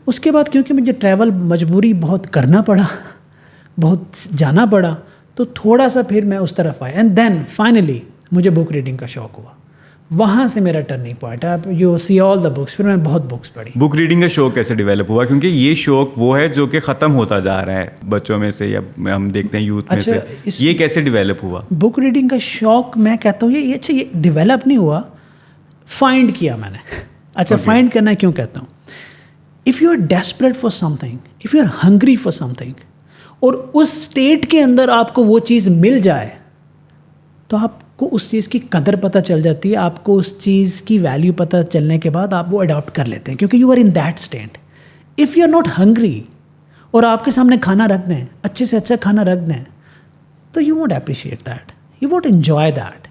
اس کے بعد کیونکہ مجھے ٹریول مجبوری بہت کرنا پڑا, بہت جانا پڑا, تو تھوڑا سا پھر میں اس طرف آیا. اینڈ دین فائنلی مجھے بک ریڈنگ کا شوق ہوا. وہاں سے میرا ٹرننگ پوائنٹ ہے. You see all the books. پھر میں نے بہت بکس پڑھی. بک ریڈنگ کا شوق کیسے ڈیولپ ہوا؟ کیونکہ یہ شوق وہ ہے جو کہ ختم ہوتا جا رہا ہے بچوں میں سے, یا ہم دیکھتے ہیں یوتھ میں سے. یہ کیسے ڈیولپ ہوا بک ریڈنگ کا شوق؟ میں کہتا ہوں یہ اچھا, یہ ڈیولپ نہیں ہوا, فائنڈ کیا میں نے. اچھا, فائنڈ کرنا کیوں کہتا ہوں؟ If you are desperate for something, if you are hungry for something, اور اس اسٹیٹ کے اندر آپ کو وہ چیز مل جائے, تو آپ کو اس چیز کی قدر پتہ چل جاتی ہے. آپ کو اس چیز کی ویلیو پتہ چلنے کے بعد آپ وہ اڈاپٹ کر لیتے ہیں, کیونکہ you are in that state. If you are not hungry, اور آپ کے سامنے کھانا رکھ دیں, اچھے سے اچھا کھانا رکھ دیں, تو you won't appreciate that, you won't enjoy that.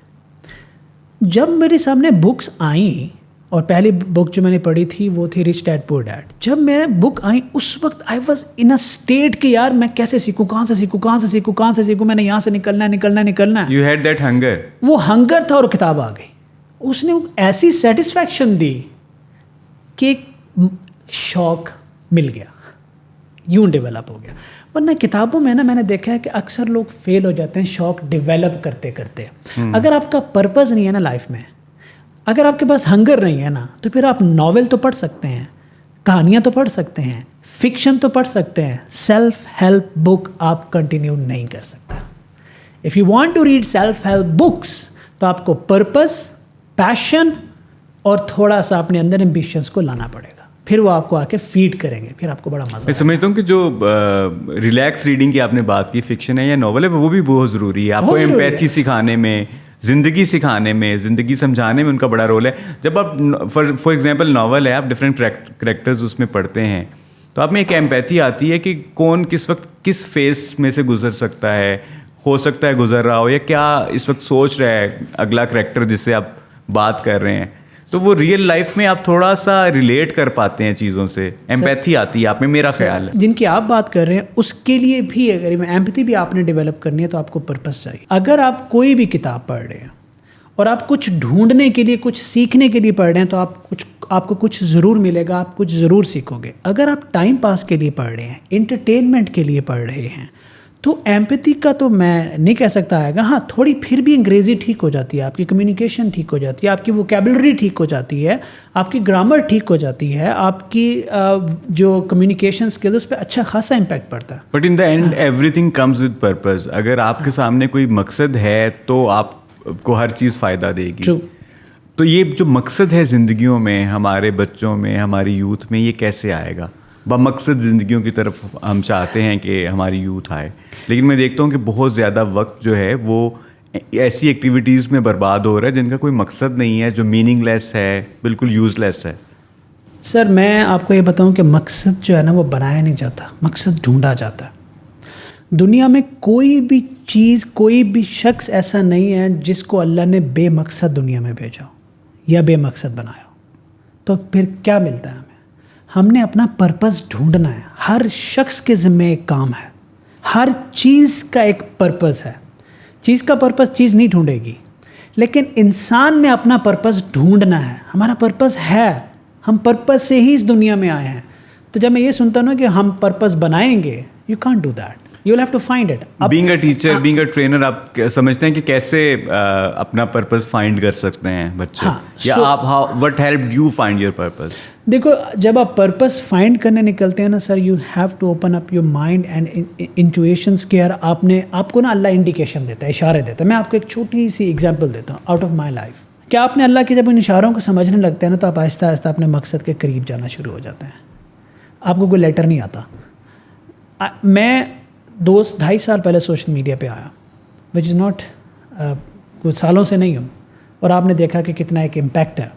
جب میرے سامنے بکس آئیں, اور پہلی بک جو میں نے پڑھی تھی وہ تھی رچ ڈیڈ پور ڈیڈ. جب میرے بک آئیں اس وقت I was in a state کہ یار میں کیسے سیکھوں, کہاں سے سیکھوں, میں نے یہاں سے نکلنا ہے. You had that hunger. وہ ہنگر تھا, اور کتاب آ گئی. اس نے ایسی سیٹسفیکشن دی کہ شوق مل گیا, یوں ڈیولپ ہو گیا. ورنہ کتابوں میں نا میں نے دیکھا ہے کہ اکثر لوگ فیل ہو جاتے ہیں شوق ڈیولپ کرتے کرتے. اگر آپ کا پرپز نہیں ہے نا لائف میں, اگر آپ کے پاس ہنگر نہیں ہے نا, تو پھر آپ ناول تو پڑھ سکتے ہیں, کہانیاں تو پڑھ سکتے ہیں, فکشن تو پڑھ سکتے ہیں, سیلف ہیلپ بک آپ کنٹینیو نہیں کر سکتے. If you want to read self help books, تو آپ کو پرپز, پیشن, اور تھوڑا سا اپنے اندر ایمبیشنس کو لانا پڑے گا. پھر وہ آپ کو آ کے فیڈ کریں گے, پھر آپ کو بڑا مزہ. میں سمجھتا ہوں کہ جو ریلیکس ریڈنگ کی آپ نے بات کی, فکشن ہے یا ناول ہے, وہ بھی بہت ضروری ہے. آپ کو ایمپیتھی سکھانے میں, زندگی سکھانے میں, زندگی سمجھانے میں ان کا بڑا رول ہے. جب آپ فار ایگزامپل ناول ہے, آپ ڈفرینٹ کریکٹرز اس میں پڑھتے ہیں, تو آپ میں ایک ایمپیتھی آتی ہے کہ کون کس وقت کس فیز میں سے گزر سکتا ہے, ہو سکتا ہے گزر رہا ہو, یا کیا اس وقت سوچ رہا ہے اگلا کریکٹر جس سے آپ بات کر رہے ہیں. تو وہ ریئل لائف میں آپ تھوڑا سا ریلیٹ کر پاتے ہیں چیزوں سے, ایمپیتھی آتی ہے آپ میں, میرا خیال ہے. جن کی آپ بات کر رہے ہیں اس کے لیے بھی اگر ایمپیتھی بھی آپ نے ڈیولپ کرنی ہے, تو آپ کو پرپس چاہیے. اگر آپ کوئی بھی کتاب پڑھ رہے ہیں اور آپ کچھ ڈھونڈنے کے لیے, کچھ سیکھنے کے لیے پڑھ رہے ہیں, تو آپ کو کچھ ضرور ملے گا, آپ کچھ ضرور سیکھو گے. اگر آپ ٹائم پاس کے لیے پڑھ رہے ہیں, انٹرٹینمنٹ کے لیے پڑھ رہے ہیں, تو ایمپیتھی کا تو میں نہیں کہہ سکتا آئے گا. ہاں, تھوڑی پھر بھی انگریزی ٹھیک ہو جاتی ہے, آپ کی کمیونیکیشن ٹھیک ہو جاتی ہے, آپ کی ووکیبلری ٹھیک ہو جاتی ہے, آپ کی گرامر ٹھیک ہو جاتی ہے, آپ کی جو کمیونیکیشن اسکلز اس پہ اچھا خاصا امپیکٹ پڑتا ہے. But in the and every thing comes with purpose. اگر آپ کے سامنے کوئی مقصد ہے تو آپ کو ہر چیز فائدہ دے گی. تو یہ جو مقصد ہے زندگیوں میں, ہمارے بچوں میں, ہماری یوتھ میں, یہ کیسے آئے گا؟ بمقصد زندگیوں کی طرف ہم چاہتے ہیں کہ ہماری یوتھ آئے, لیکن میں دیکھتا ہوں کہ بہت زیادہ وقت جو ہے وہ ایسی ایکٹیویٹیز میں برباد ہو رہا ہے جن کا کوئی مقصد نہیں ہے, جو میننگ لیس ہے, بالکل یوز لیس ہے. سر میں آپ کو یہ بتاؤں کہ مقصد جو ہے نا وہ بنایا نہیں جاتا, مقصد ڈھونڈا جاتا ہے. دنیا میں کوئی بھی چیز, کوئی بھی شخص ایسا نہیں ہے جس کو اللہ نے بے مقصد دنیا میں بھیجا ہو یا بے مقصد بنایا ہو. تو پھر کیا ملتا ہے ہمیں؟ ہم نے اپنا پرپس ڈھونڈنا ہے. ہر شخص کے ذمہ ایک کام ہے, ہر چیز کا ایک پرپس ہے. چیز کا پرپس چیز نہیں ڈھونڈے گی, لیکن انسان نے اپنا پرپس ڈھونڈنا ہے. ہمارا پرپس ہے, ہم پرپس سے ہی اس دنیا میں آئے ہیں. تو جب میں یہ سنتا ہوں کہ ہم پرپس بنائیں گے, you can't do that, you will have to find it. Being a teacher, being a trainer, آپ سمجھتے ہیں کہ کیسے اپنا پرپس فائنڈ کر سکتے ہیں بچے, یا آپ what help you find your purpose? دیکھو, جب آپ پرپس فائنڈ کرنے نکلتے ہیں نا sir, you have to open up your mind and intuitions کے. آپ کو نا اللہ انڈیکیشن دیتا ہے, اشارے دیتا ہے. میں آپ کو ایک چھوٹی سی ایگزامپل دیتا ہوں آؤٹ آف مائی لائف. کہ آپ نے اللہ کے جب ان اشاروں کو سمجھنے لگتے ہیں نا, تو آپ آہستہ آہستہ اپنے مقصد کے قریب جانا شروع ہو جاتے ہیں. آپ کو کوئی لیٹر نہیں آتا. میں 2.5 سال پہلے سوشل میڈیا پہ آیا, وچ از ناٹ, کچھ سالوں سے نہیں ہوں, اور آپ نے دیکھا کہ کتنا ایک امپیکٹ ہے.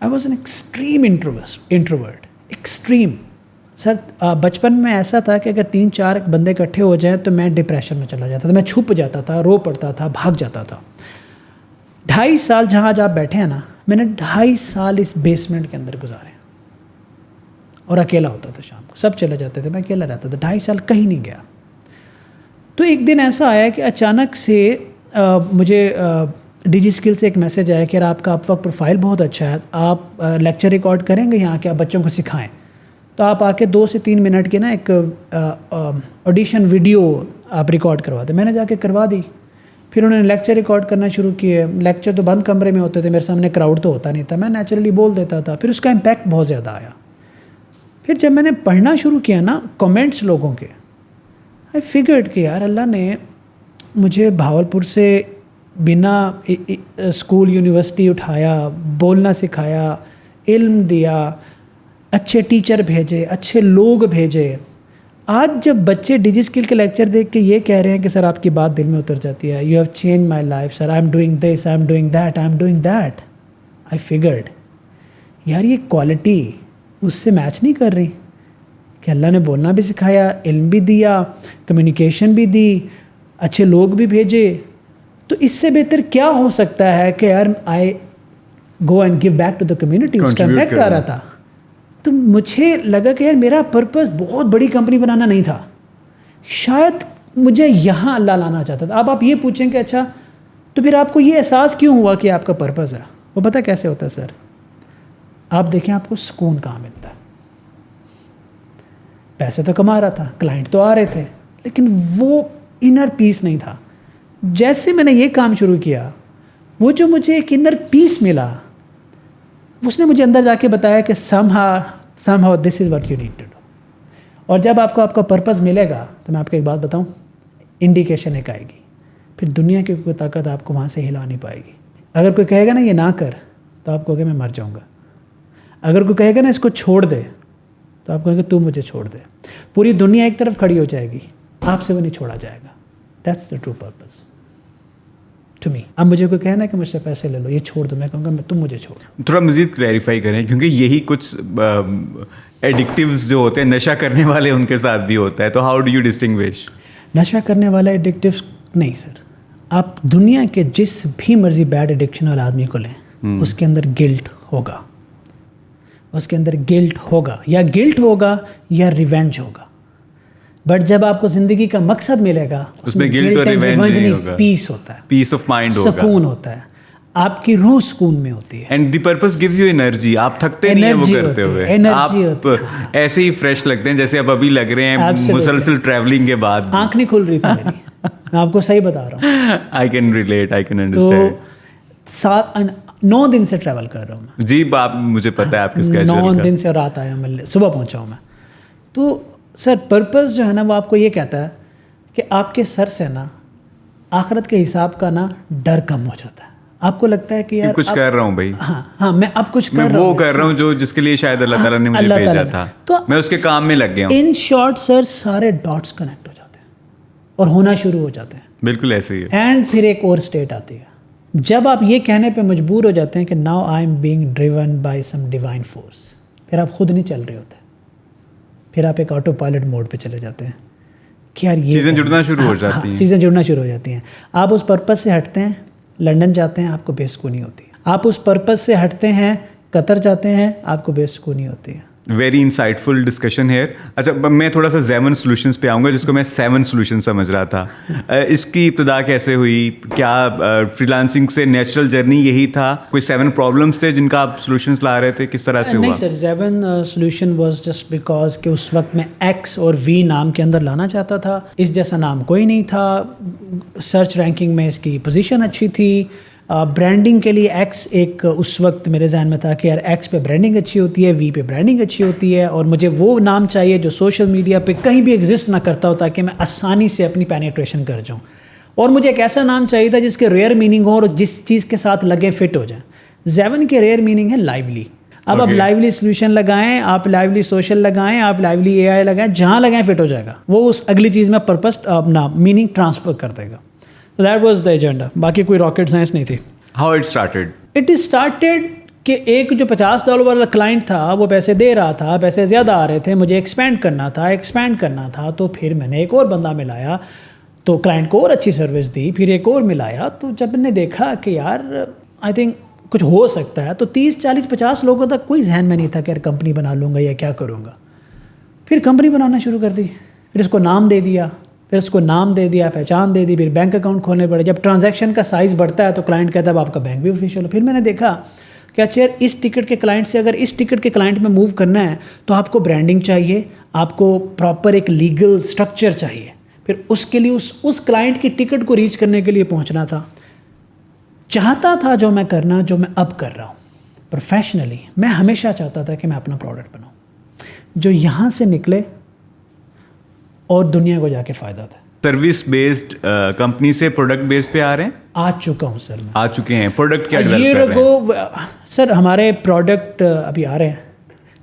I was an extreme introvert, extreme. Sir بچپن میں ایسا تھا کہ اگر 3-4 بندے اکٹھے ہو جائیں تو میں ڈپریشن میں چلا جاتا تھا, میں چھپ جاتا تھا, رو پڑتا تھا, بھاگ جاتا تھا. 2.5 سال جہاں آپ بیٹھے ہیں نا, میں نے 2.5 سال اس بیسمنٹ کے اندر گزارے, اور اکیلا ہوتا تھا. شام کو سب چلے جاتے تھے, میں اکیلا رہتا تھا. 2.5 سال کہیں نہیں گیا. تو ایک دن ایسا آیا کہ اچانک سے مجھے ڈیجی اسکل سے ایک میسیج آیا کہ آپ کا آپ وقت پروفائل بہت اچھا ہے, آپ لیکچر ریکارڈ کریں گے یہاں کے, آپ بچوں کو سکھائیں, تو آپ آ کے 2 سے 3 منٹ کی نا ایک آڈیشن ویڈیو آپ ریکارڈ کروا دیں. میں نے جا کے کروا دی. پھر انہوں نے لیکچر ریکارڈ کرنا شروع کیے. لیکچر تو بند کمرے میں ہوتے تھے, میرے سامنے کراؤڈ تو ہوتا نہیں تھا, میں نیچرلی بول دیتا تھا. پھر اس کا امپیکٹ بہت زیادہ آیا. پھر جب میں نے پڑھنا شروع کیا نا کمنٹس لوگوں کے, آئی فگرڈ کہ یار اللہ نے مجھے بھاولپور سے بنا اسکول یونیورسٹی اٹھایا, بولنا سکھایا, علم دیا, اچھے ٹیچر بھیجے, اچھے لوگ بھیجے. آج جب بچے ڈیجی اسکل کے لیکچر دیکھ کے یہ کہہ رہے ہیں کہ سر آپ کی بات دل میں اتر جاتی ہے, you have change my life sir, I am doing this, I am doing that, I am doing that. I figured یار یہ کوالٹی اس سے میچ نہیں کر رہی کہ اللہ نے بولنا بھی سکھایا, علم بھی دیا, کمیونیکیشن بھی دی, اچھے لوگ بھی بھیجے. تو اس سے بہتر کیا ہو سکتا ہے کہ یار I go and give back to the community. اس کا امپیکٹ آ رہا تھا. تو مجھے لگا کہ یار میرا پرپس بہت بڑی کمپنی بنانا نہیں تھا, شاید مجھے یہاں اللہ لانا چاہتا تھا. اب آپ یہ پوچھیں کہ اچھا تو پھر آپ کو یہ احساس کیوں ہوا کہ آپ کا پرپس ہے؟ وہ پتہ کیسے ہوتا ہے سر, آپ دیکھیں آپ کو سکون کہاں ملتا ہے. پیسے تو کما رہا تھا, کلائنٹ تو آ رہے تھے, لیکن وہ انر پیس نہیں تھا. جیسے میں نے یہ کام شروع کیا, وہ جو مجھے ایک انر پیس ملا, اس نے مجھے اندر جا کے بتایا کہ somehow this is what you need to do. اور جب آپ کو آپ کا پرپس ملے گا تو میں آپ کو ایک بات بتاؤں, انڈیکیشن ایک آئے گی, پھر دنیا کی کوئی طاقت آپ کو وہاں سے ہلا نہیں پائے گی. اگر کوئی کہے گا نا یہ نہ کر, تو آپ کہو گے میں مر جاؤں گا. اگر کوئی کہے گا نا اس کو چھوڑ دے, تو آپ کہیں گے تو مجھے چھوڑ دے. پوری دنیا ایک طرف کھڑی ہو جائے گی, آپ سے وہ نہیں چھوڑا جائے گا. That's the true purpose to me. اب مجھے کوئی کہنا ہے کہ مجھ سے پیسے لے لو, یہ چھوڑ دو, میں کہوں گا تم مجھے چھوڑ. تھوڑا مزید کلیریفائی کریں, کیونکہ یہی کچھ ایڈکٹیوز جو ہوتے ہیں نشہ کرنے والے, ان کے ساتھ بھی ہوتا ہے. تو ہاؤ ڈو یو ڈسٹنگوش؟ نشہ کرنے والا ایڈکٹیوز نہیں سر. آپ دنیا کے جس بھی مرضی بیڈ ایڈکشن والے آدمی کو لیں, اس کے اندر گلٹ ہوگا, اس کے اندر گلٹ ہوگا, یا گلٹ ہوگا یا ریونج ہوگا. بٹ جب آپ کو زندگی کا مقصد ملے گا, اس میں گلٹ اور ریونج نہیں ہوگا, پیس ہوتا ہے, پیس آف مائنڈ ہوگا, سکون ہوتا ہے, آپ کی روح سکون میں ہوتی ہے. And the purpose gives you energy. آپ تھکتے نہیں ہیں وہ کرتے ہوئے, آپ ایسے ہی فریش لگتے ہیں جیسے آپ ابھی لگ رہے ہیں مسلسل ٹریولنگ کے بعد. آنکھ نہیں کھل رہی تھی میری, میں آپ کو صحیح بتا رہا ہوں. I can relate, I can understand. 9 دن سے ٹریول کر رہا ہوں میں. جی آپ مجھے پتا ہے آپ کس کیجول کا. 9 دن سے رات آیا ہوں, صبح پہنچا ہوں میں. تو سر پرپس جو ہے نا وہ آپ کو یہ کہتا ہے کہ آپ کے سر سے نا آخرت کے حساب کا نا ڈر کم ہو جاتا ہے. آپ کو لگتا ہے کہ یار کچھ کر رہا ہوں بھائی, ہاں میں اب کچھ کر رہا ہوں, وہ کر رہا ہوں جو جس کے لیے شاید اللہ تعالیٰ نے مجھے بھیجا تھا, میں اس کے کام میں لگ گیا ہوں. ان شارٹ سر سارے ڈاٹس کنیکٹ ہو جاتے ہیں اور ہونا شروع ہو جاتے ہیں. بالکل ایسے ہی ہے. اینڈ پھر ایک اور اسٹیٹ آتی ہے جب آپ یہ کہنے پہ مجبور ہو جاتے ہیں کہ now I am being driven by some divine force, پھر آپ خود نہیں چل رہے ہوتے, پھر آپ ایک آٹو پائلٹ موڈ پہ چلے جاتے ہیں کہ یار یہ چیزیں جڑنا شروع ہو جاتی ہیں. چیزیں جڑنا شروع ہو جاتی ہیں. آپ اس پرپز سے ہٹتے ہیں, لنڈن جاتے ہیں, آپ کو بے سکونی ہوتی ہے. آپ اس پرپز سے ہٹتے ہیں, قطر جاتے ہیں, آپ کو بے سکونی ہوتی ہے. ویری انسائٹ فل ڈسکشن ہے. اچھا میں تھوڑا سا 7 سولوشنس پہ آؤں گا, جس کو میں 7 سولوشن سمجھ رہا تھا. اس کی ابتدا کیسے ہوئی؟ کیا فری لانسنگ سے نیچرل جرنی یہی تھا؟ کوئی 7 پرابلمس تھے جن کا آپ سولوشنس لا رہے تھے؟ کس طرح سے ہوا؟ نہیں سر, 7 سولوشن واز جسٹ بیکاز کہ اس وقت میں ایکس اور وی نام کے اندر لانا چاہتا تھا. اس جیسا نام کوئی نہیں تھا. سرچ رینکنگ میں اس کی پوزیشن اچھی تھی. برانڈنگ کے لیے ایکس ایک اس وقت میرے ذہن میں تھا کہ یار ایکس پہ برانڈنگ اچھی ہوتی ہے, وی پہ برانڈنگ اچھی ہوتی ہے, اور مجھے وہ نام چاہیے جو سوشل میڈیا پہ کہیں بھی ایگزسٹ نہ کرتا ہو تاکہ میں آسانی سے اپنی پینیٹریشن کر جاؤں. اور مجھے ایک ایسا نام چاہیے تھا جس کے ریئر میننگ ہو اور جس چیز کے ساتھ لگے فٹ ہو جائیں. 7 کے ریئر میننگ ہے لائیولی. اب آپ لائیولی سولوشن لگائیں, آپ لائیولی سوشل لگائیں, آپ لائیولی اے آئی لگائیں, جہاں لگائیں فٹ ہو جائے گا, وہ اس اگلی چیز میں پرپس اپنا میننگ ٹرانسفر کر دے گا. That was the agenda. باقی کوئی راکٹ سائنس نہیں تھی. How it started? It started کہ ایک جو $50 والا کلائنٹ تھا وہ پیسے دے رہا تھا, پیسے زیادہ آ رہے تھے, مجھے ایکسپینڈ کرنا تھا. تو پھر میں نے ایک اور بندہ ملایا, تو کلائنٹ کو اور اچھی سروس دی, پھر ایک اور ملایا. تو جب میں نے دیکھا کہ یار آئی تھنک کچھ ہو سکتا ہے, تو 30 40 50 لوگوں تک کوئی ذہن میں نہیں تھا کہ یار کمپنی بنا لوں گا یا کیا کروں گا. پھر کمپنی بنانا شروع کر دی, پھر اس کو نام دے دیا, پہچان دے دی, پھر بینک اکاؤنٹ کھولنے پڑے. جب ٹرانزیکشن کا سائز بڑھتا ہے تو کلائنٹ کہتا ہے اب آپ کا بینک بھی آفیشیل ہو. پھر میں نے دیکھا کہ اچھا یار اس ٹکٹ کے کلائنٹ سے اگر اس ٹکٹ کے کلائنٹ میں موو کرنا ہے تو آپ کو برانڈنگ چاہیے, آپ کو پراپر ایک لیگل اسٹرکچر چاہیے. پھر اس کے لیے اس کلائنٹ کی ٹکٹ کو ریچ کرنے کے لیے پہنچنا تھا. چاہتا تھا جو میں کرنا, جو میں اب کر رہا ہوں پروفیشنلی, میں ہمیشہ چاہتا تھا کہ میں اپنا پروڈکٹ بناؤں جو یہاں سے نکلے اور دنیا کو جا کے فائدہ دے. سروس بیسڈ کمپنی سے پروڈکٹ بیس پہ آ رہے ہیں؟ آ چکا ہوں سر, میں آ چکے ہیں. پروڈکٹ کیا ڈیولپ کر رہے ہیں سر؟ ہمارے پروڈکٹ ابھی آ رہے ہیں,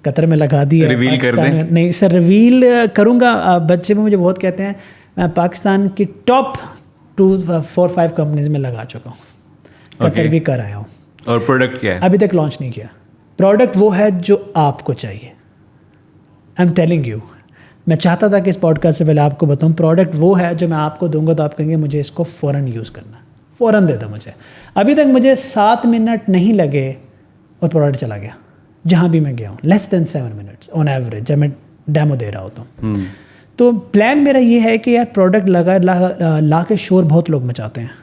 قطر میں لگا دی ہے. ریویل کر دیں؟ نہیں سر, ریویل کروں گا. بچے میں مجھے بہت کہتے ہیں, میں پاکستان کی ٹاپ 2-4-5 کمپنیز میں لگا چکا ہوں, قطر بھی کر آیا ہوں. اور پروڈکٹ کیا ہے؟ ابھی تک لانچ نہیں کیا. پروڈکٹ وہ ہے جو آپ کو چاہیے. آئی ایم ٹیلنگ یو, میں چاہتا تھا کہ اس پوڈ کاسٹ سے پہلے آپ کو بتاؤں, پروڈکٹ وہ ہے جو میں آپ کو دوں گا تو آپ کہیں گے مجھے اس کو فوراً یوز کرنا ہے, فوراً دے دو مجھے. ابھی تک مجھے 7 منٹ نہیں لگے اور پروڈکٹ چلا گیا جہاں بھی میں گیا ہوں. لیس دین 7 منٹس آن ایوریج جب میں ڈیمو دے رہا ہوتا ہوں. تو پلان میرا یہ ہے کہ یار پروڈکٹ لا کے شور بہت لوگ مچاتے ہیں.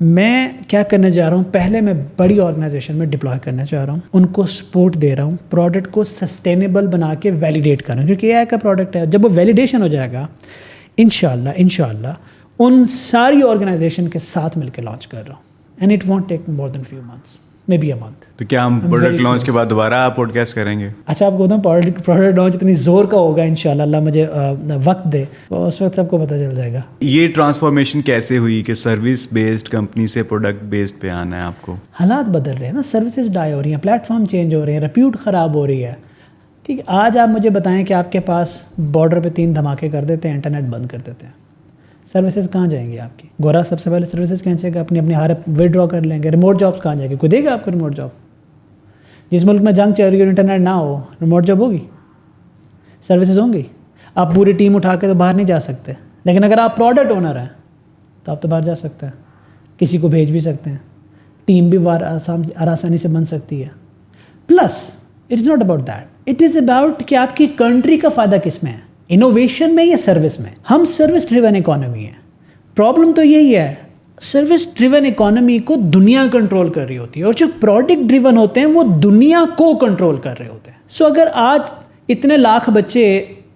میں کیا کرنے جا رہا ہوں, پہلے میں بڑی آرگنائزیشن میں ڈپلوائے کرنا چاہ رہا ہوں, ان کو سپورٹ دے رہا ہوں, پروڈکٹ کو سسٹینیبل بنا کے ویلیڈیٹ کر رہا ہوں, کیونکہ اے آئی کا پروڈکٹ ہے. جب وہ ویلیڈیشن ہو جائے گا انشاءاللہ ان ساری آرگنائزیشن کے ساتھ مل کے لانچ کر رہا ہوں. And it won't take more than few months, maybe a month. تو کیا ہم پروڈکٹ لانچ کے بعد دوبارہ پوڈ کاسٹ کریں گے؟ اچھا آپ کو بتاؤں پروڈکٹ لانچ اتنی زور کا ہوگا انشاءاللہ, اللہ مجھے وقت دے, اس وقت سب کو پتہ چل جائے گا. یہ ٹرانسفارمیشن کیسے ہوئی کہ سروس بیسڈ کمپنی سے پروڈکٹ بیسڈ پہ آنا ہے آپ کو؟ حالات بدل رہے ہیں نا, سروسز ڈائی ہو رہی ہیں, پلیٹ فارم چینج ہو رہے ہیں, ریپیوٹ خراب ہو رہی ہے. ٹھیک ہے, آج آپ مجھے بتائیں کہ آپ کے پاس بارڈر پہ 3 دھماکے کر دیتے ہیں, انٹرنیٹ بند کر دیتے ہیں, سروسز کہاں جائیں گی آپ کی؟ گورا سب سے پہلے سروسز کہاں جائے گا؟ اپنی ہر ودرا کر لیں گے. ریموٹ جابس کہاں جائے گی؟ کوئی دے گا آپ کو ریموٹ جاب؟ جس ملک میں جنگ چل رہی ہے اور انٹرنیٹ نہ ہو, ریموٹ جاب ہوگی؟ سروسز ہوں گی؟ آپ پوری ٹیم اٹھا کے تو باہر نہیں جا سکتے, لیکن اگر آپ پروڈکٹ اونر ہیں تو آپ تو باہر جا سکتے ہیں, کسی کو بھیج بھی سکتے ہیں, ٹیم بھی باہر آسانی سے بن سکتی ہے. Plus it is not about that, it is about کہ آپ کی کنٹری کا فائدہ کس میں ہے, انوویشن میں یا سروس میں. ہم سروس ڈریون اکانومی ہے. پرابلم تو یہی ہے, سروس ڈریون اکانومی کو دنیا کنٹرول کر رہی ہوتی ہے, اور جو پروڈکٹ ڈریون ہوتے ہیں وہ دنیا کو کنٹرول کر رہے ہوتے ہیں. سو اگر آج اتنے لاکھ بچے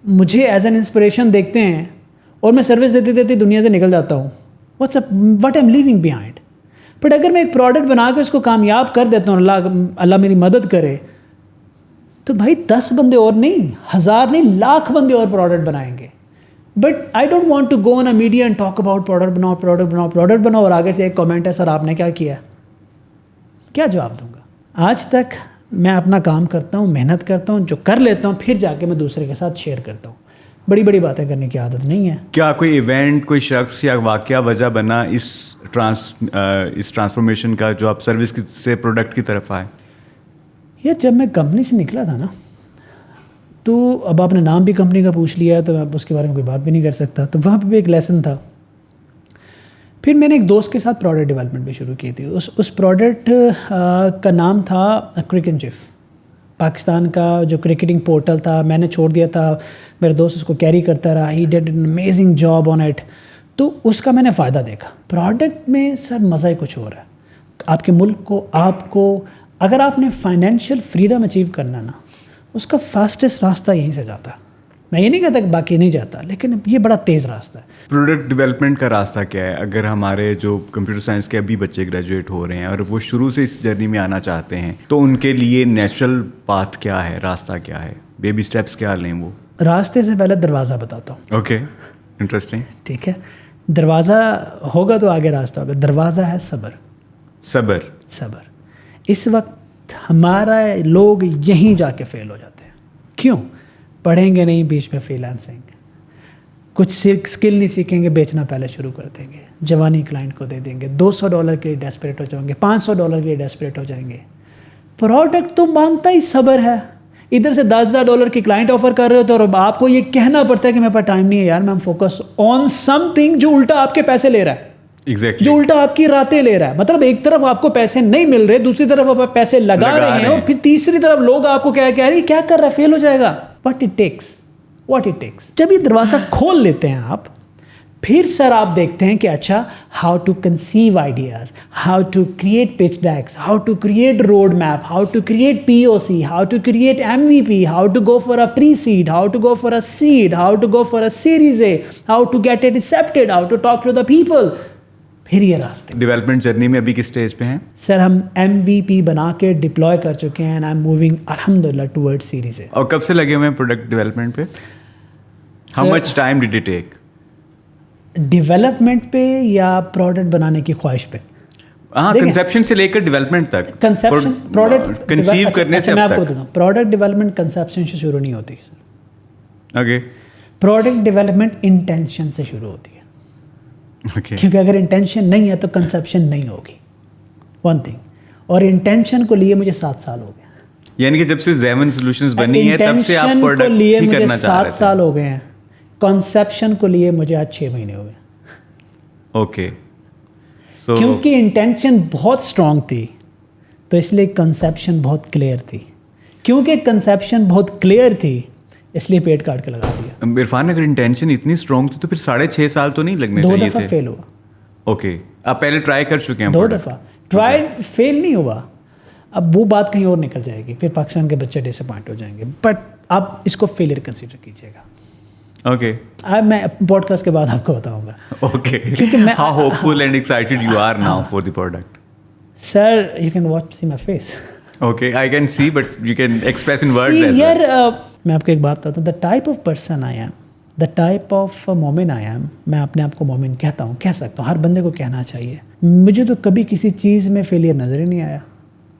مجھے ایز این انسپریشن دیکھتے ہیں اور میں سروس دیتے دیتے دنیا سے نکل جاتا ہوں, what I am leaving behind. But اگر میں ایک پروڈکٹ بنا کے اس کو کامیاب کر دیتا ہوں, اللہ میری مدد کرے, تو بھائی 10 بندے اور نہیں, 1000 نہیں, لاکھ بندے اور پروڈکٹ بنائیں گے. But I don't want to go on a media and talk about product بناؤ اور آگے سے ایک کامنٹ ہے, سر آپ نے کیا کیا, کیا جواب دوں گا؟ آج تک میں اپنا کام کرتا ہوں, محنت کرتا ہوں, جو کر لیتا ہوں پھر جا کے میں دوسرے کے ساتھ شیئر کرتا ہوں. بڑی بڑی باتیں کرنے کی عادت نہیں ہے. کیا کوئی ایونٹ, کوئی شخص یا واقعہ وجہ بنا اس ٹرانسفارمیشن کا جو آپ سروس سے پروڈکٹ کی طرف آئے؟ یار جب میں کمپنی سے نکلا تھا نا, تو اب آپ نے نام بھی کمپنی کا پوچھ لیا تو میں اس کے بارے میں کوئی بات بھی نہیں کر سکتا. تو وہاں پہ بھی ایک لیسن تھا. پھر میں نے ایک دوست کے ساتھ پروڈکٹ ڈیولپمنٹ بھی شروع کی تھی. اس پروڈکٹ کا نام تھا کرکن چیف. پاکستان کا جو کرکٹنگ پورٹل تھا میں نے چھوڑ دیا تھا, میرا دوست اس کو کیری کرتا رہا. He did an amazing job on it. تو اس کا میں نے فائدہ دیکھا. پروڈکٹ میں سر مزہ ہی کچھ اور ہے. آپ کے ملک کو, آپ کو, اگر آپ نے فائنینشیل فریڈم اچیو کرنا نا, اس کا فاسٹسٹ راستہ یہیں سے جاتا ہے. میں یہ نہیں کہتا کہ باقی نہیں جاتا, لیکن یہ بڑا تیز راستہ ہے. پروڈکٹ ڈیولپمنٹ کا راستہ کیا ہے؟ اگر ہمارے جو کمپیوٹر سائنس کے ابھی بچے گریجویٹ ہو رہے ہیں اور وہ شروع سے اس جرنی میں آنا چاہتے ہیں, تو ان کے لیے نیچرل پاتھ کیا ہے, راستہ کیا ہے, بیبی اسٹیپس کیا لیں وہ؟ راستے سے پہلے دروازہ بتاتا ہوں. Okay, interesting. ٹھیک ہے, دروازہ ہوگا تو آگے راستہ ہوگا. دروازہ ہے صبر. صبر. اس وقت ہمارا لوگ یہیں جا کے فیل ہو جاتے ہیں. کیوں؟ پڑھیں گے نہیں, بیچ میں فری لانسنگ, کچھ اسکل نہیں سیکھیں گے, بیچنا پہلے شروع کر دیں گے, جوانی کلائنٹ کو دے دیں گے, $200 کے لیے ڈیسپریٹ ہو جائیں گے, $500 کے لیے ڈیسپریٹ ہو جائیں گے. پروڈکٹ تو مانگتا ہی صبر ہے. ادھر سے $10,000 کی کلائنٹ آفر کر رہے ہوتے اور آپ کو یہ کہنا پڑتا ہے کہ میرے پاس ٹائم نہیں ہے یار, میں فوکس آن سم تھنگ جو الٹا آپ کے پیسے لے رہا ہے. Exactly. جو الٹا آپ کی راتیں لے رہا ہے. مطلب ایک طرف آپ کو پیسے نہیں مل رہے, دوسری طرف آپ پیسے لگا رہے ہیں, اور پھر تیسری طرف لوگ آپ کو کہہ رہے ہیں کیا کر رہا ہے, فیل ہو جائے گا. What it takes. جب یہ دروازہ کھول لیتے ہیں آپ, پھر سر آپ دیکھتے ہیں کہ اچھا how to conceive ideas, how to create pitch decks, how to create road map, how to create POC, how to create MVP, how to go for a pre seed, how to go for a seed, how to go for a series A, how to get it accepted, how to talk to the people. پھر یہ راستے. Development journey میں ابھی کس stage پہ ہیں سر؟ ہم MVP بنا کے ڈپلوائے کر چکے ہیں, اینڈ آئی ایم موونگ الحمدللہ ٹورڈ سیریز A. اور کب سے لگے ہوئے ہیں پروڈکٹ ڈیولپمنٹ پہ؟ How much time did it take? Development پہ یا پروڈکٹ بنانے کی خواہش پہ؟ ہاں, کنسیپشن سے لے کر ڈیولپمنٹ تک. کنسیپشن پروڈکٹ کنسیو کرنے سے میں آپ کو بتاتا ہوں, پروڈکٹ ڈیولپمنٹ کنسیپشن سے شروع نہیں ہوتی سر. اوکے. پروڈکٹ ڈیولپمنٹ انٹینشن سے شروع ہوتی ہے. کیونکہ اگر انٹینشن نہیں ہے تو کنسیپشن نہیں ہوگی. One thing. اور انٹینشن کو لیے مجھے 7 سال ہو گئے. یعنی کہ جب سے زیون سولوشنز بنی ہے تب سے آپ پروڈکٹ ہی کرنا چاہ رہے تھے. 7 سال ہو گئے ہیں. کنسیپشن کو لیے مجھے آج 6 مہینے ہو گئے. اوکے. کیونکہ انٹینشن بہت اسٹرانگ تھی تو اس لیے کنسیپشن بہت کلیئر تھی. کیونکہ کنسیپشن بہت کلیئر تھی اس لیے پیٹ کاٹ کے لگا دیا. عرفان, اگر انٹینشن اتنی اسٹرانگ تھی تو پھر 6.5 سال تو نہیں لگنے چاہیے تھے. 2 دفعہ فیل ہوا. اوکے, آپ پہلے ٹرائی کر چکے ہیں؟ 2 دفعہ ٹرائی, فیل نہیں ہوا. اب وہ بات کہیں اور نکل جائے گی, پھر پاکستان کے بچے ڈس اپوائنٹ ہو جائیں گے. بٹ آپ اس کو فیلئر کنسیڈر کیجیے گا. اوکے. میں پوڈ کاسٹ کے بعد آپ کو بتاؤں گا. اوکے. کیونکہ میں how hopeful and excited you are now for the product. Sir you can see my face. Okay, I can see, but you can express in words as well. یار میں آپ کو ایک بات بتاتا ہوں, the type of person I am, the type of مومن I M. میں اپنے آپ کو مومن کہتا ہوں, کہہ سکتا ہوں, ہر بندے کو کہنا چاہیے. مجھے تو کبھی کسی چیز میں فیلئر نظر ہی نہیں آیا.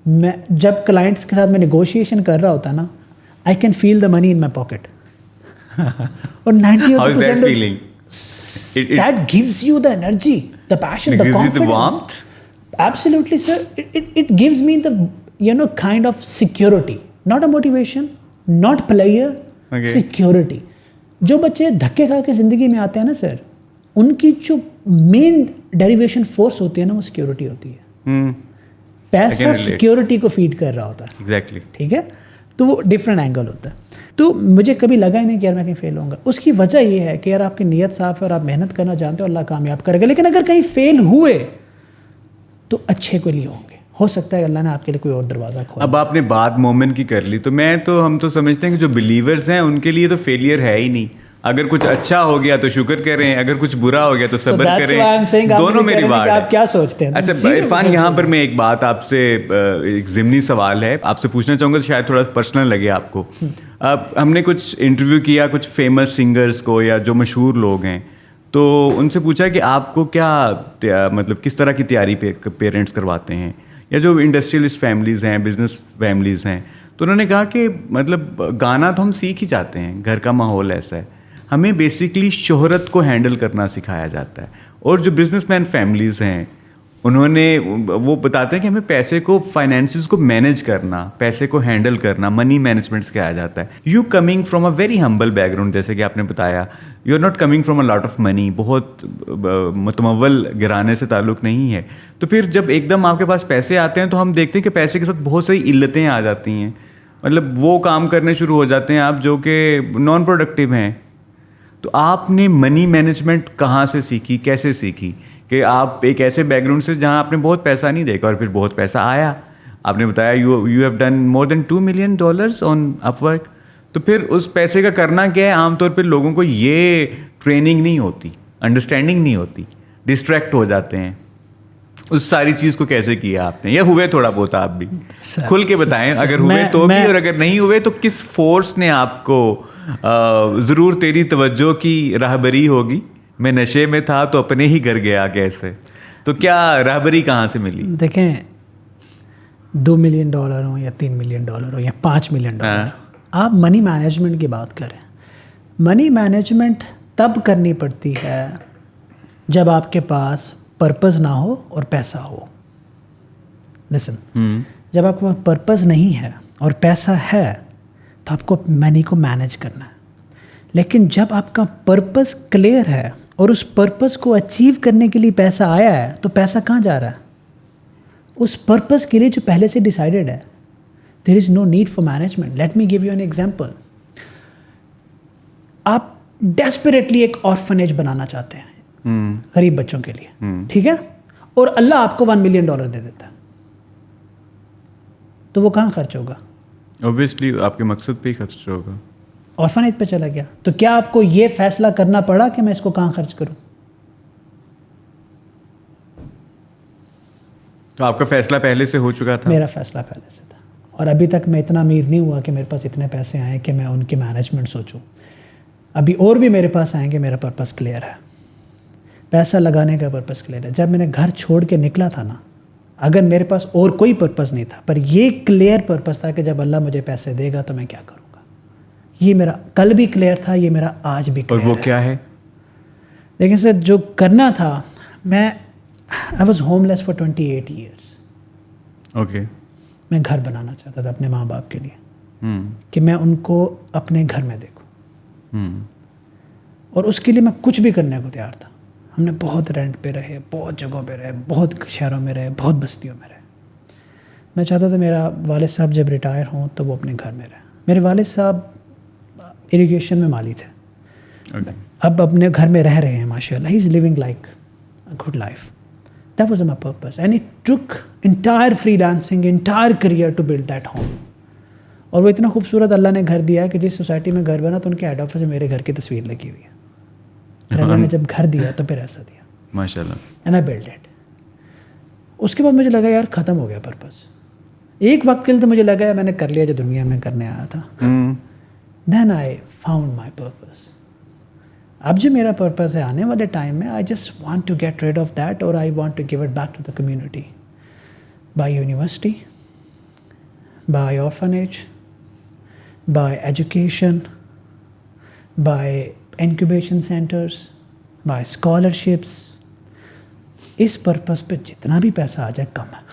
میں جب کلائنٹس کے ساتھ میں نیگوشیشن کر رہا ہوتا نا, I can feel the money in my pocket. اور 90% that gives you the energy, the passion, the confidence. Absolutely sir, it gives me the kind of security, not a motivation, not player, security. جو بچے دھکے کھا کے زندگی میں آتے ہیں نا سر, ان کی جو مین ڈیریویشن فورس ہوتی ہے نا وہ سیکیورٹی ہوتی ہے. پیسہ سیکیورٹی کو فیڈ کر رہا ہوتا ہے. ایگزیکٹلی. ٹھیک ہے, تو وہ ڈفرینٹ اینگل ہوتا ہے. تو مجھے کبھی لگا ہی نہیں کہ یار میں کہیں فیل ہوں گا. اس کی وجہ یہ ہے کہ یار آپ کی نیت صاف ہے اور آپ محنت کرنا جانتے ہو, اللہ کامیاب کرے گا. لیکن اگر کہیں فیل ہوئے تو اچھے کے لیے ہوں گے. ہو سکتا ہے اللہ نے آپ کے لیے کوئی اور دروازہ کھولا. اب آپ نے بات مومن کی کر لی, تو ہم تو سمجھتے ہیں کہ جو بلیورز ہیں ان کے لیے تو فیلئر ہے ہی نہیں. اگر کچھ اچھا ہو گیا تو شکر کریں, اگر کچھ برا ہو گیا تو صبر کریں. دونوں میری بات ہے. آپ کیا سوچتے ہیں؟ اچھا عرفان, یہاں پر میں ایک بات آپ سے, ایک ضمنی سوال ہے آپ سے پوچھنا چاہوں گا, شاید تھوڑا پرسنل لگے آپ کو. ہم نے کچھ انٹرویو کیا کچھ فیمس سنگرز کو یا جو مشہور لوگ ہیں, تو ان سے پوچھا کہ آپ کو کیا مطلب کس طرح کی تیاری پیرنٹس کرواتے ہیں, یا جو انڈسٹریلسٹ فیملیز ہیں, بزنس فیملیز ہیں, تو انہوں نے کہا کہ مطلب گانا تو ہم سیکھ ہی جاتے ہیں, گھر کا ماحول ایسا ہے, ہمیں بیسکلی شہرت کو ہینڈل کرنا سکھایا جاتا ہے. اور جو بزنس مین فیملیز ہیں انہوں نے وہ بتاتے ہیں کہ ہمیں پیسے کو, فائنینسز کو مینیج کرنا, پیسے کو ہینڈل کرنا, منی مینجمنٹ کہا جاتا ہے. You coming from a very humble background, جیسے کہ آپ نے بتایا, you are not coming from a lot of money, بہت متمول گھرانے سے تعلق نہیں ہے. تو پھر جب ایک دم آپ کے پاس پیسے آتے ہیں تو ہم دیکھتے ہیں کہ پیسے کے ساتھ بہت ساری علتیں آ جاتی ہیں. مطلب وہ کام کرنے شروع ہو جاتے ہیں آپ جو کہ نان پروڈکٹیو ہیں. تو آپ نے منی مینجمنٹ کہاں سے سیکھی, کیسے سیکھی, کہ آپ ایک ایسے بیک گراؤنڈ سے جہاں آپ نے بہت پیسہ نہیں دیکھا اور پھر بہت پیسہ آیا, آپ نے بتایا you have done more than $2 million on Upwork. تو پھر اس پیسے کا کرنا کیا ہے؟ عام طور پہ لوگوں کو یہ ٹریننگ نہیں ہوتی, انڈرسٹینڈنگ نہیں ہوتی, ڈسٹریکٹ ہو جاتے ہیں. اس ساری چیز کو کیسے کیا آپ نے, یا ہوئے تھوڑا بہت آپ بھی کھل کے بتائیں, اگر ہوئے تو بھی, اور اگر نہیں ہوئے تو کس فورس نے آپ کو, ضرور تیری توجہ کی رہبری ہوگی, میں نشے میں تھا تو اپنے ہی گھر گیا کیسے, تو کیا رہبری کہاں سے ملی؟ دیکھیں $2 million ہوں یا $3 million ہوں یا $5 million, آپ منی مینجمنٹ کی بات کریں. منی مینجمنٹ تب کرنی پڑتی ہے جب آپ کے پاس پرپز نہ ہو اور پیسہ ہو. لسن, جب آپ کے پاس پرپز نہیں ہے اور پیسہ ہے تو آپ کو منی کو مینیج کرنا ہے. لیکن جب آپ کا پرپز کلیئر ہے اور اس پرپز کو اچیو کرنے کے لیے پیسہ آیا ہے, تو پیسہ کہاں جا رہا ہے؟ اس پرپز کے لیے جو پہلے سے ڈیسائیڈڈ ہے. There is no need for management. Let me give you an example. آپ ڈیسپریٹلی ایک آرفنیج بنانا چاہتے ہیں غریب بچوں کے لیے, ٹھیک ہے, اور اللہ آپ کو $1 million دے دیتا ہے, تو وہ کہاں خرچ ہوگا؟ اوبویسلی آپ کے مقصد پہ ہی خرچ ہوگا, آرفنیج پہ چلا گیا. تو کیا آپ کو یہ فیصلہ کرنا پڑا کہ میں اس کو کہاں خرچ کروں؟ تو آپ کا فیصلہ پہلے سے ہو چکا تھا؟ میرا فیصلہ پہلے سے تھا, اور ابھی تک میں اتنا امیر نہیں ہوا کہ میرے پاس اتنے پیسے آئیں کہ میں ان کی مینجمنٹ سوچوں. ابھی اور بھی میرے پاس آئیں کہ میرا پرپس کلیئر ہے, پیسہ لگانے کا پرپس کلیئر ہے. جب میں نے گھر چھوڑ کے نکلا تھا نا, اگر میرے پاس اور کوئی پرپس نہیں تھا, پر یہ کلیئر پرپس تھا کہ جب اللہ مجھے پیسے دے گا تو میں کیا کروں گا, یہ میرا کل بھی کلیئر تھا, یہ میرا آج بھی کلیئر ہے. اور وہ کیا ہے؟ لیکن سر جو کرنا تھا, میں I was home less for 28 years. Okay. میں گھر بنانا چاہتا تھا اپنے ماں باپ کے لیے, کہ میں ان کو اپنے گھر میں دیکھوں, اور اس کے لیے میں کچھ بھی کرنے کو تیار تھا. ہم نے بہت رینٹ پہ رہے, بہت جگہوں پہ رہے, بہت شہروں میں رہے, بہت بستیوں میں رہے. میں چاہتا تھا میرا والد صاحب جب ریٹائر ہوں تو وہ اپنے گھر میں رہیں. میرے والد صاحب اریگیشن میں مالی تھے, اب اپنے گھر میں رہ رہے ہیں ماشاء اللہ. He is living like a good life. That was my purpose, and it took entire freelancing, entire career to build that home. اور وہ اتنا خوبصورت اللہ نے گھر دیا ہے کہ جس سوسائٹی میں گھر بنا تو ان کے ہیڈ آفس میں میرے گھر کی تصویر لگی ہوئی ہے. اللہ نے جب گھر دیا تو پھر ایسا دیا, ماشاء اللہ. And I build it. اس کے بعد مجھے لگا یار ختم ہو گیا پرپز. ایک وقت کے لیے تو مجھے لگا میں نے کر لیا جو دنیا میں کرنے آیا تھا. Then I found my purpose. اب جو میرا پرپز ہے آنے والے ٹائم میں, I just want to get rid of that, اور I want to give it back to the community, by university, by orphanage, by education, by incubation centres, by scholarships. اس purpose پہ جتنا بھی پیسہ آ جائے کم ہے.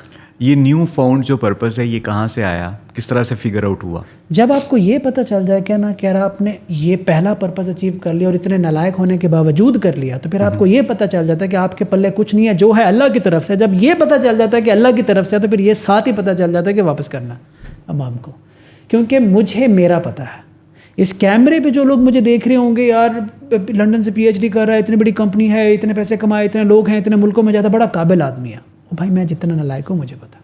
یہ نیو فاؤنڈ جو پرپز ہے یہ کہاں سے آیا, کس طرح سے فگر آؤٹ ہوا؟ جب آپ کو یہ پتہ چل جائے کہ نا کہ یار آپ نے یہ پہلا پرپز اچیو کر لیا اور اتنے نالائق ہونے کے باوجود کر لیا, تو پھر آپ کو یہ پتہ چل جاتا ہے کہ آپ کے پلے کچھ نہیں ہے, جو ہے اللہ کی طرف سے. جب یہ پتہ چل جاتا ہے کہ اللہ کی طرف سے, تو پھر یہ ساتھ ہی پتہ چل جاتا ہے کہ واپس کرنا امام کو. کیونکہ مجھے میرا پتہ ہے. اس کیمرے پہ جو لوگ مجھے دیکھ رہے ہوں گے, یار لنڈن سے PhD کر رہا ہے, اتنی بڑی کمپنی ہے, اتنے پیسے کمائے, اتنے لوگ ہیں, اتنے ملکوں میں جاتا, بڑا قابل آدمی ہے. بھائی میں جتنا نالائق ہوں مجھے پتہ,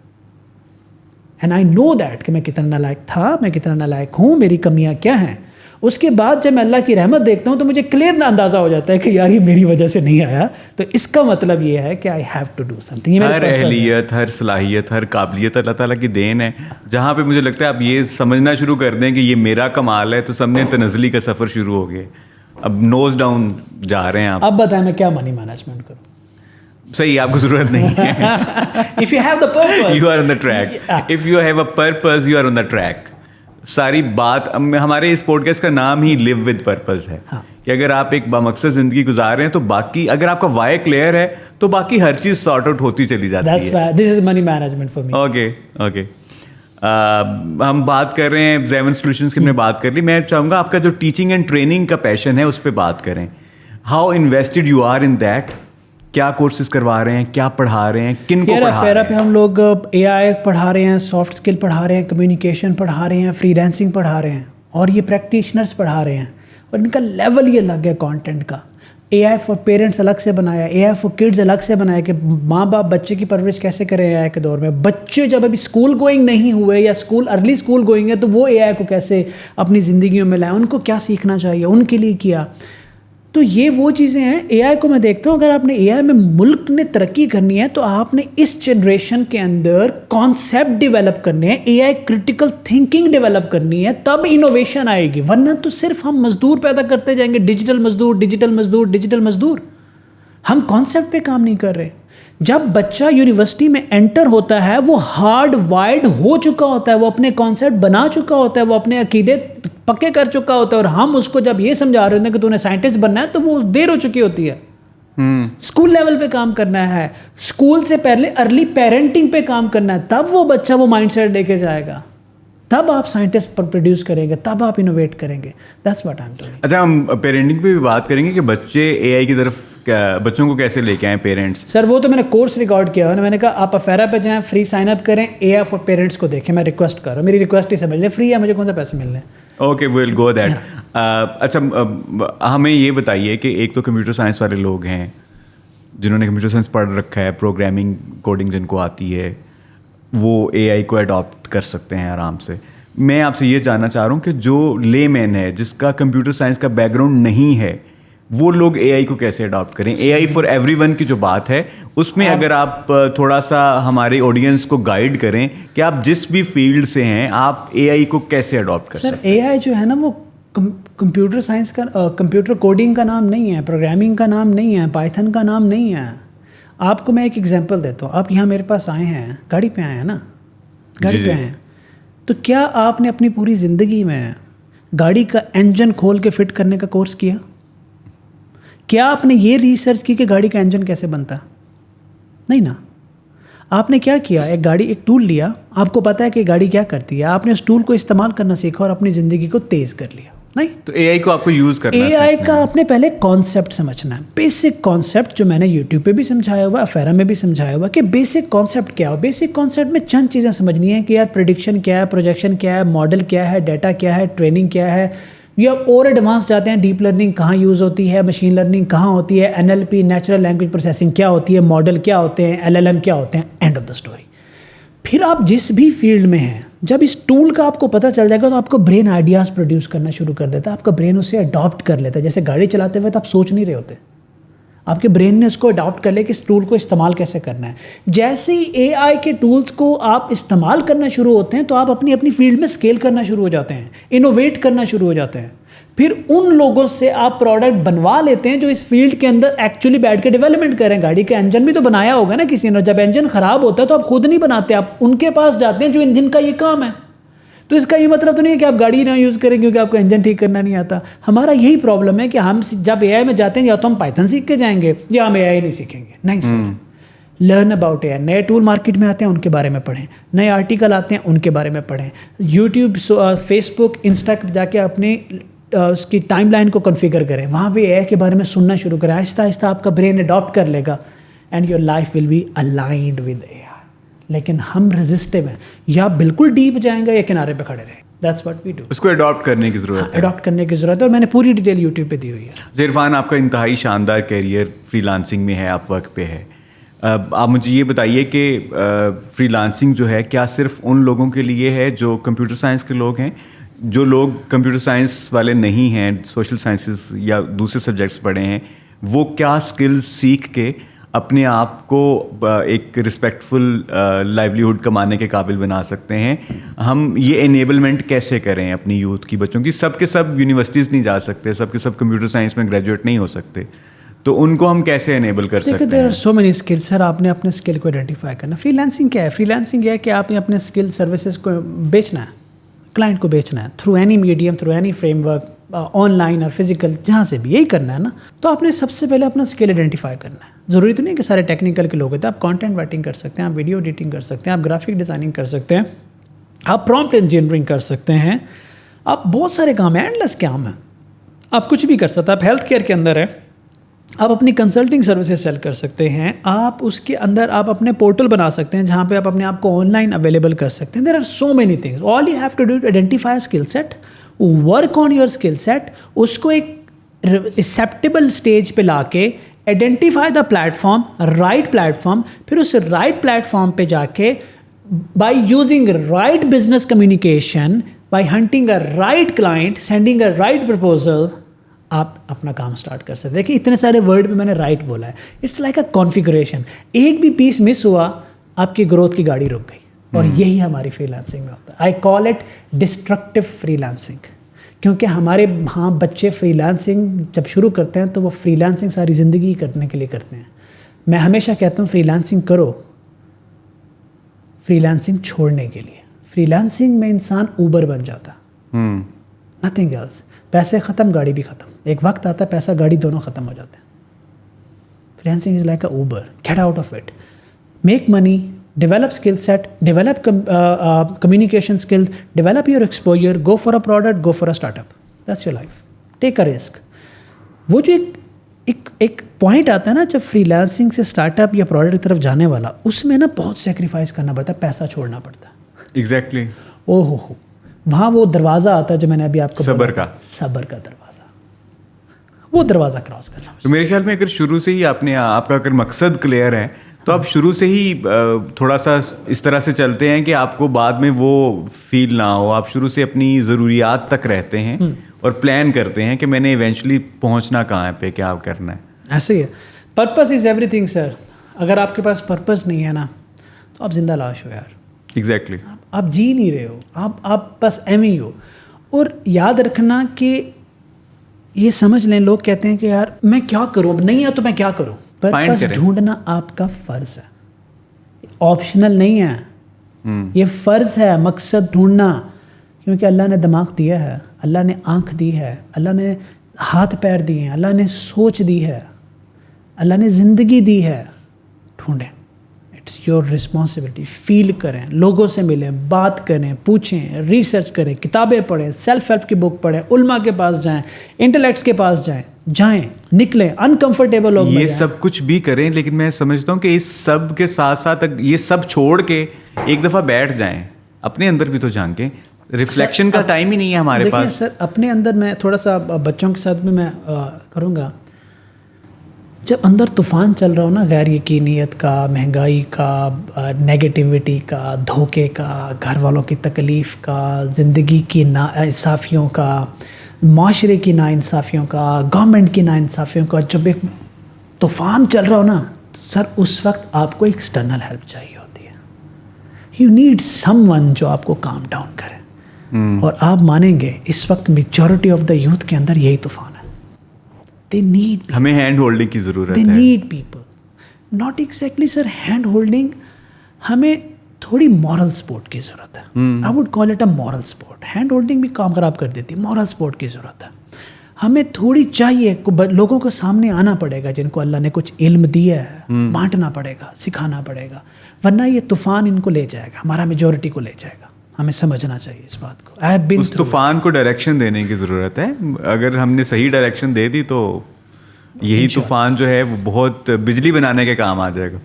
اینڈ آئی نو دیٹ کہ میں کتنا نالائق تھا, میں کتنا نالائق ہوں, میری کمیاں کیا ہیں. اس کے بعد جب میں اللہ کی رحمت دیکھتا ہوں تو مجھے کلیئر اندازہ ہو جاتا ہے کہ یار یہ میری وجہ سے نہیں آیا, تو اس کا مطلب یہ ہے کہ I have to do something. ہر اہلیت, ہر صلاحیت, ہر قابلیت اللہ تعالیٰ کی دین ہے. جہاں پہ مجھے لگتا ہے آپ یہ سمجھنا شروع کر دیں کہ یہ میرا کمال ہے, تو سمجھیں تنزلی کا سفر شروع ہو گیا, اب نوز ڈاؤن جا رہے ہیں آپ. اب بتائیں میں کیا منی مینجمنٹ کروں؟ صحیح, آپ کو ضرورت نہیں ہے. If you have the purpose, You are on the track. If you have a purpose, you are on the track. ساری بات ہمارے اس پوڈ کاسٹ کا نام ہی لیو ود پرپز ہے کہ اگر آپ ایک بامقصد زندگی گزار رہے ہیں تو باقی, اگر آپ کا وائی کلیئر ہے تو باقی ہر چیز سارٹ آؤٹ ہوتی چلی جاتی ہے. That's why this is money management for me. Okay. ہم بات کر رہے ہیں زیون سولوشنز کی, ہم نے بات کر لی. میں چاہوں گا آپ کا جو ٹیچنگ اینڈ ٹریننگ کا پیشن ہے اس پہ بات کریں. How invested you are in that, کیا کورسز کروا رہے ہیں, کیا پڑھا رہے ہیں, کن کو پڑھا رہے ہیں؟ پہ ہم لوگ اے آئی پڑھا رہے ہیں, سافٹ اسکل پڑھا رہے ہیں, کمیونیکیشن پڑھا رہے ہیں, فری لانسنگ پڑھا رہے ہیں, اور یہ پریکٹیشنرس پڑھا رہے ہیں, اور ان کا لیول ہی الگ ہے کانٹینٹ کا. اے آئی فار پیرنٹس الگ سے بنایا, اے آئی فار کڈز الگ سے بنایا کہ ماں باپ بچے کی پرورش کیسے کریں اے آئی کے دور میں. بچے جب ابھی اسکول گوئنگ نہیں ہوئے یا ارلی اسکول گوئنگ ہے تو وہ اے آئی کو کیسے اپنی زندگیوں میں لائیں, ان کو کیا سیکھنا چاہیے, ان کے لیے کیا. تو یہ وہ چیزیں ہیں. اے آئی کو میں دیکھتا ہوں, اگر آپ نے اے آئی میں ملک نے ترقی کرنی ہے تو آپ نے اس جنریشن کے اندر کانسیپٹ ڈیولپ کرنے ہیں, اے آئی کرٹیکل تھنکنگ ڈیولپ کرنی ہے, تب انوویشن آئے گی. ورنہ تو صرف ہم مزدور پیدا کرتے جائیں گے, ڈیجیٹل مزدور, ڈیجیٹل مزدور, ڈیجیٹل مزدور. ہم کانسیپٹ پہ کام نہیں کر رہے. جب بچہ یونیورسٹی میں انٹر ہوتا ہے وہ ہارڈ وائرڈ ہو چکا ہوتا ہے, وہ اپنے کانسیپٹ بنا چکا ہوتا ہے, وہ اپنے عقیدے پکے کر چکا ہوتا ہے, اور ہم اس کو جب یہ سمجھا رہے ہوتے ہیں کہ تو نے سائنٹسٹ بننا ہے تو وہ دیر ہو چکی ہوتی ہے. اسکول لیول پہ کام کرنا ہے, اسکول سے پہلے ارلی پیرنٹنگ پہ کام کرنا ہے, تب وہ بچہ وہ مائنڈ سیٹ لے کے جائے گا, تب آپ سائنٹسٹ پروڈیوس کریں گے, تب آپ انوویٹ کریں گے. That's what I am doing. اچھا, ہم پیرنٹنگ پہ بھی بات کریں گے کہ بچے اے آئی کی طرف بچوں کو کیسے لے کے آئیں پیرنٹس. سر وہ تو میں نے کورس ریکارڈ کیا ہے, میں نے کہا آپ افیرا پہ جائیں, فری سائن اپ کریں, اے آئی فار پیرنٹس کو دیکھیں. میں ریکویسٹ کر رہا ہوں, میری ریکویسٹ ہی سمجھ لیں, فری ہے, مجھے کون سا پیسے مل رہے ہیں. Okay, well go that. اچھا, ہمیں یہ بتائیے کہ ایک تو کمپیوٹر سائنس والے لوگ ہیں جنہوں نے کمپیوٹر سائنس پڑھ رکھا ہے, پروگرامنگ کوڈنگ جن کو آتی ہے, وہ اے آئی کو اڈاپٹ کر سکتے ہیں آرام سے. میں آپ سے یہ جاننا چاہ رہا ہوں کہ جو لے مین ہے, جس کا کمپیوٹر سائنس کا بیک گراؤنڈ نہیں ہے, وہ لوگ اے آئی کو کیسے اڈاپٹ کریں. اے آئی فار ایوری ون کی جو بات ہے اس میں اگر آپ تھوڑا سا ہمارے آڈینس کو گائیڈ کریں کہ آپ جس بھی فیلڈ سے ہیں آپ اے آئی کو کیسے اڈاپٹ کر سکتے ہیں. سر اے آئی جو ہے نا وہ کمپیوٹر سائنس کا, کمپیوٹر کوڈنگ کا نام نہیں ہے, پروگرامنگ کا نام نہیں ہے, پائتھن کا نام نہیں ہے. آپ کو میں ایک ایگزامپل دیتا ہوں. آپ یہاں میرے پاس آئے ہیں, گاڑی پہ آئے ہیں نا, گاڑی پہ آئے ہیں, تو کیا آپ نے اپنی پوری زندگی میں گاڑی کا انجن کھول کے فٹ کرنے کا کورس کیا؟ کیا آپ نے یہ ریسرچ کی کہ گاڑی کا انجن کیسے بنتا؟ نہیں نا. آپ نے کیا کیا, ایک گاڑی, ایک ٹول لیا, آپ کو پتا ہے کہ گاڑی کیا کرتی ہے, آپ نے اس ٹول کو استعمال کرنا سیکھا اور اپنی زندگی کو تیز کر لیا. نہیں, تو اے آئی کو آپ کو یوز کرنا ہے. اے آئی کا آپ نے پہلے کانسیپٹ سمجھنا ہے, بیسک کانسیپٹ جو میں نے یوٹیوب پہ بھی سمجھایا ہوا, افیرا میں بھی سمجھایا ہوا کہ بیسک کانسیپٹ کیا ہو. بیسک کانسیپٹ میں چند چیزیں سمجھنی ہے کہ یار پریڈکشن کیا ہے, پروجیکشن کیا ہے, ماڈل کیا ہے, ڈیٹا کیا ہے, ٹریننگ کیا ہے, یا اور ایڈوانس جاتے ہیں, ڈیپ لرننگ کہاں یوز ہوتی ہے, مشین لرننگ کہاں ہوتی ہے, N L P natural language processing کیا ہوتی ہے, ماڈل کیا ہوتے ہیں, ایل ایل ایم کیا ہوتے ہیں, اینڈ آف دا اسٹوری. پھر آپ جس بھی فیلڈ میں ہیں, جب اس ٹول کا آپ کو پتہ چل جائے گا تو آپ کو برین آئیڈیاز پروڈیوس کرنا شروع کر دیتا ہے, آپ کا برین اسے اڈاپٹ کر لیتا ہے. جیسے گاڑی چلاتے ہوئے تو آپ سوچ نہیں رہے ہوتے, آپ کے برین نے اس کو اڈاپٹ کر لیا کہ اس ٹول کو استعمال کیسے کرنا ہے. جیسے ہی اے آئی کے ٹولز کو آپ استعمال کرنا شروع ہوتے ہیں تو آپ اپنی اپنی فیلڈ میں اسکیل کرنا شروع ہو جاتے ہیں, انوویٹ کرنا شروع ہو جاتے ہیں. پھر ان لوگوں سے آپ پروڈکٹ بنوا لیتے ہیں جو اس فیلڈ کے اندر ایکچولی بیٹھ کے ڈیولپمنٹ کریں. گاڑی کا انجن بھی تو بنایا ہوگا نا کسی نے, جب انجن خراب ہوتا ہے تو آپ خود نہیں بناتے, آپ ان کے پاس جاتے ہیں جو انجن کا یہ کام ہے. تو اس کا یہ مطلب تو نہیں ہے کہ آپ گاڑی نہ یوز کریں کیونکہ آپ کو انجن ٹھیک کرنا نہیں آتا. ہمارا یہی پرابلم ہے کہ ہم جب اے آئی میں جاتے ہیں یا تو ہم پائتھن سیکھ کے جائیں گے یا ہم اے آئی نہیں سیکھیں گے. نہیں سر, لرن اباؤٹ اے آئی. نئے ٹول مارکیٹ میں آتے ہیں, ان کے بارے میں پڑھیں. نئے آرٹیکل آتے ہیں, ان کے بارے میں پڑھیں. یوٹیوب, فیس بک, انسٹا پہ جا کے اپنے اس کی ٹائم لائن کو کنفیگر کریں, وہاں پہ اے آئی کے بارے میں سننا شروع کریں. آہستہ آہستہ آپ کا برین اڈاپٹ کر لے گا and your life will be aligned with A I. لیکن ہم ریزسٹیو ہیں, یا بالکل ڈیپ جائیں گے یا کنارے پہ کھڑے رہیں. That's what we do. اس کو اڈاپٹ کرنے کی ضرورت ہے, اڈاپٹ کرنے کی ضرورت ہے, اور میں نے پوری ڈیٹیل یوٹیوب پہ دی ہوئی ہے. عرفان, آپ کا انتہائی شاندار کیریئر فری لانسنگ میں ہے, آپ ورک پہ ہے. آپ مجھے یہ بتائیے کہ فری لانسنگ جو ہے کیا صرف ان لوگوں کے لیے ہے جو کمپیوٹر سائنس کے لوگ ہیں؟ جو لوگ کمپیوٹر سائنس والے نہیں ہیں, سوشل سائنسز یا دوسرے سبجیکٹس پڑھے ہیں, وہ کیا اسکلز سیکھ کے اپنے آپ کو ایک رسپیکٹفل لائیولیہڈ کمانے کے قابل بنا سکتے ہیں؟ ہم یہ انیبلمنٹ کیسے کریں اپنی یوتھ کی, بچوں کی؟ سب کے سب یونیورسٹیز نہیں جا سکتے, سب کے سب کمپیوٹر سائنس میں گریجویٹ نہیں ہو سکتے, تو ان کو ہم کیسے انیبل کر سکتے ہیں؟ There are so many skill. Sir آپ نے اپنے اسکل کو آئیڈینٹیفائی کرنا. فری لانسنگ کیا ہے؟ فری لانسنگ یہ ہے کہ آپ نے اپنے اسکل سروسز کو بیچنا ہے, کلائنٹ کو بیچنا ہے through any medium, through any frame work, on line اور فزیکل, جہاں سے بھی یہی کرنا ہے نا. تو آپ نے سب سے پہلے اپنا اسکل آئیڈینٹیفائی کرنا ہے. ضروری تو نہیں کہ سارے ٹیکنیکل کے لوگ ہوتے ہیں. آپ کانٹینٹ رائٹنگ کر سکتے ہیں, آپ ویڈیو ایڈیٹنگ کر سکتے ہیں, آپ گرافک ڈیزائننگ کر سکتے ہیں, آپ پرومپٹ انجینئرنگ کر سکتے ہیں, آپ بہت سارے کام ہیں, اینڈلیس کام ہیں, آپ کچھ بھی کر سکتے ہیں. آپ ہیلتھ کیئر کے اندر ہے, آپ اپنی کنسلٹنگ سروسز سیل کر سکتے ہیں. آپ اس کے اندر آپ اپنے پورٹل بنا سکتے ہیں جہاں پہ آپ اپنے آپ کو آن لائن اویلیبل کر سکتے ہیں. There are so many things. All you have to do identify skill set, work on your skill set, اس کو ایک ایکسیپٹیبل اسٹیج پہ لا کے identify the platform, right platform, پھر اس رائٹ پلیٹفارم پہ جا کے by using right business communication, by hunting a right client, sending a right proposal, آپ اپنا کام اسٹارٹ کر سکتے ہیں. دیکھیے اتنے سارے ورڈ میں نے رائٹ بولا ہے. It's like a configuration. ایک بھی پیس مس ہوا, آپ کی گروتھ کی گاڑی رک گئی. اور یہی ہماری فری لانسنگ میں ہوتا ہے. I call it destructive freelancing, کیونکہ ہمارے ہاں بچے فری لانسنگ جب شروع کرتے ہیں تو وہ فری لانسنگ ساری زندگی کرنے کے لیے کرتے ہیں. میں ہمیشہ کہتا ہوں فری لانسنگ کرو, فری لانسنگ چھوڑنے کے لیے. فری لانسنگ میں انسان اوبر بن جاتا, نتھنگ ایلس. پیسے ختم, گاڑی بھی ختم. ایک وقت آتا ہے پیسہ گاڑی دونوں ختم ہو جاتے ہیں. Freelancing is like a Uber. Get out of it, make money, develop skill set, develop communication skill, develop your exposure, go for a product, go for a startup. That's your life. Take a risk. وہ جو ایک point آتا ہے نا جب freelancing سے startup یا product کی طرف جانے والا, اس میں نا بہت سیکریفائز کرنا پڑتا ہے, پیسہ چھوڑنا پڑتا ہے. ایگزیکٹلی. او ہو وہاں وہ دروازہ آتا ہے جو میں نے ابھی آپ کو صبر کا دروازہ, وہ دروازہ کراس کرنا. تو میرے خیال میں اگر شروع سے ہی آپ کا اگر مقصد کلیئر ہے تو آپ شروع سے ہی تھوڑا سا اس طرح سے چلتے ہیں کہ آپ کو بعد میں وہ فیل نہ ہو. آپ شروع سے اپنی ضروریات تک رہتے ہیں اور پلان کرتے ہیں کہ میں نے ایونچولی پہنچنا کہاں ہے, پہ کیا کرنا ہے. ایسے ہی ہے. پرپز از ایوری تھنگ سر. اگر آپ کے پاس پرپز نہیں ہے نا تو آپ زندہ لاش ہو یار. ایگزیکٹلی. آپ جی نہیں رہے ہو, آپ بس ایم ہی ہو. اور یاد رکھنا کہ یہ سمجھ لیں, لوگ کہتے ہیں کہ یار میں کیا کروں, اب نہیں ہے تو میں کیا کروں. پرپز ڈھونڈنا آپ کا فرض ہے, آپشنل نہیں ہے. یہ فرض ہے مقصد ڈھونڈنا, کیونکہ اللہ نے دماغ دیا ہے, اللہ نے آنکھ دی ہے, اللہ نے ہاتھ پیر دیے ہیں, اللہ نے سوچ دی ہے, اللہ نے زندگی دی ہے. ڈھونڈیں. It's your responsibility. فیل کریں, لوگوں سے ملیں, بات کریں, پوچھیں, ریسرچ کریں, کتابیں پڑھیں, سیلف ہیلپ کی بک پڑھیں, علماء کے پاس جائیں, انٹلیکٹس کے پاس جائیں, نکلیں, انکمفرٹیبل لوگ یہ سب کچھ بھی کریں. لیکن میں سمجھتا ہوں کہ اس سب کے ساتھ ساتھ یہ سب چھوڑ کے ایک دفعہ بیٹھ جائیں, اپنے اندر بھی تو جھانکیں. ریفلیکشن کا ٹائم ہی نہیں ہے ہمارے پاس. سر اپنے اندر میں تھوڑا سا بچوں کے ساتھ بھی میں کروں گا. جب اندر طوفان چل رہا ہو نا, غیر یقینیت کا, مہنگائی کا, نیگیٹیوٹی کا, دھوکے کا, گھر والوں کی تکلیف کا, زندگی کی ناانصافیوں کا, معاشرے کی ناانصافیوں کا, گورنمنٹ کی ناانصافیوں کا, جب ایک طوفان چل رہا ہو نا سر, اس وقت آپ کو ایکسٹرنل ہیلپ چاہیے ہوتی ہے. یو نیڈ سم ون جو آپ کو کام ڈاؤن کرے. اور آپ مانیں گے اس وقت میجورٹی آف دا یوتھ کے اندر یہی طوفان ہے. They need ہمیں ہینڈ ہولڈنگ کی ضرورت ہے. They need people. Not exactly sir hand holding, ہمیں تھوڑی مورل سپورٹ کی ضرورت ہے. I would call it a moral support. Hand holding بھی کام خراب کر دیتی ہے, مورل سپورٹ کی ضرورت ہے. ہمیں تھوڑی چاہیے, لوگوں کو سامنے آنا پڑے گا جن کو اللہ نے کچھ علم دیا ہے, بانٹنا پڑے گا, سکھانا پڑے گا, ورنہ یہ طوفان ان کو لے جائے گا, ہمارا میجورٹی کو لے جائے گا. ہمیں سمجھنا چاہیے اس بات کو. اس طوفان کو ڈائریکشن دینے کی ضرورت ہے. اگر ہم نے صحیح ڈائریکشن دے دی تو یہی طوفان جو ہے وہ بہت بجلی بنانے کے کام آ جائے گا.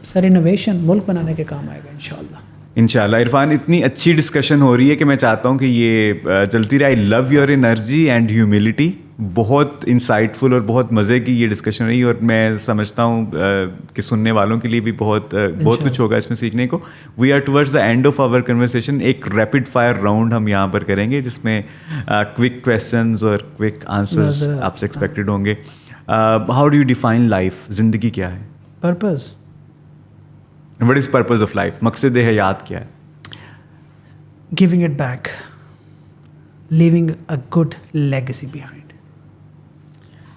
سر انوویشن ملک بنانے کے کام آئے گا انشاءاللہ. انشاءاللہ. عرفان, اتنی اچھی ڈسکشن ہو رہی ہے کہ میں چاہتا ہوں کہ یہ چلتی رہے. I love your energy and humility. بہت انسائٹ فل اور بہت مزے کی یہ ڈسکشن رہی, اور میں سمجھتا ہوں کہ سننے والوں کے لیے بھی بہت کچھ ہوگا اس میں سیکھنے کو. We are towards the end of our conversation. ایک ریپڈ فائر راؤنڈ ہم یہاں پر کریں گے جس میں کوئک کویسچنز اور کوئک آنسرز آپ سے ایکسپیکٹڈ ہوں گے. How do you define life? زندگی کیا ہے؟ Purpose. What is purpose of life? مقصد حیات کیا ہے؟ Giving it back, living a good legacy behind.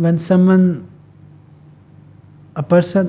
when someone a person,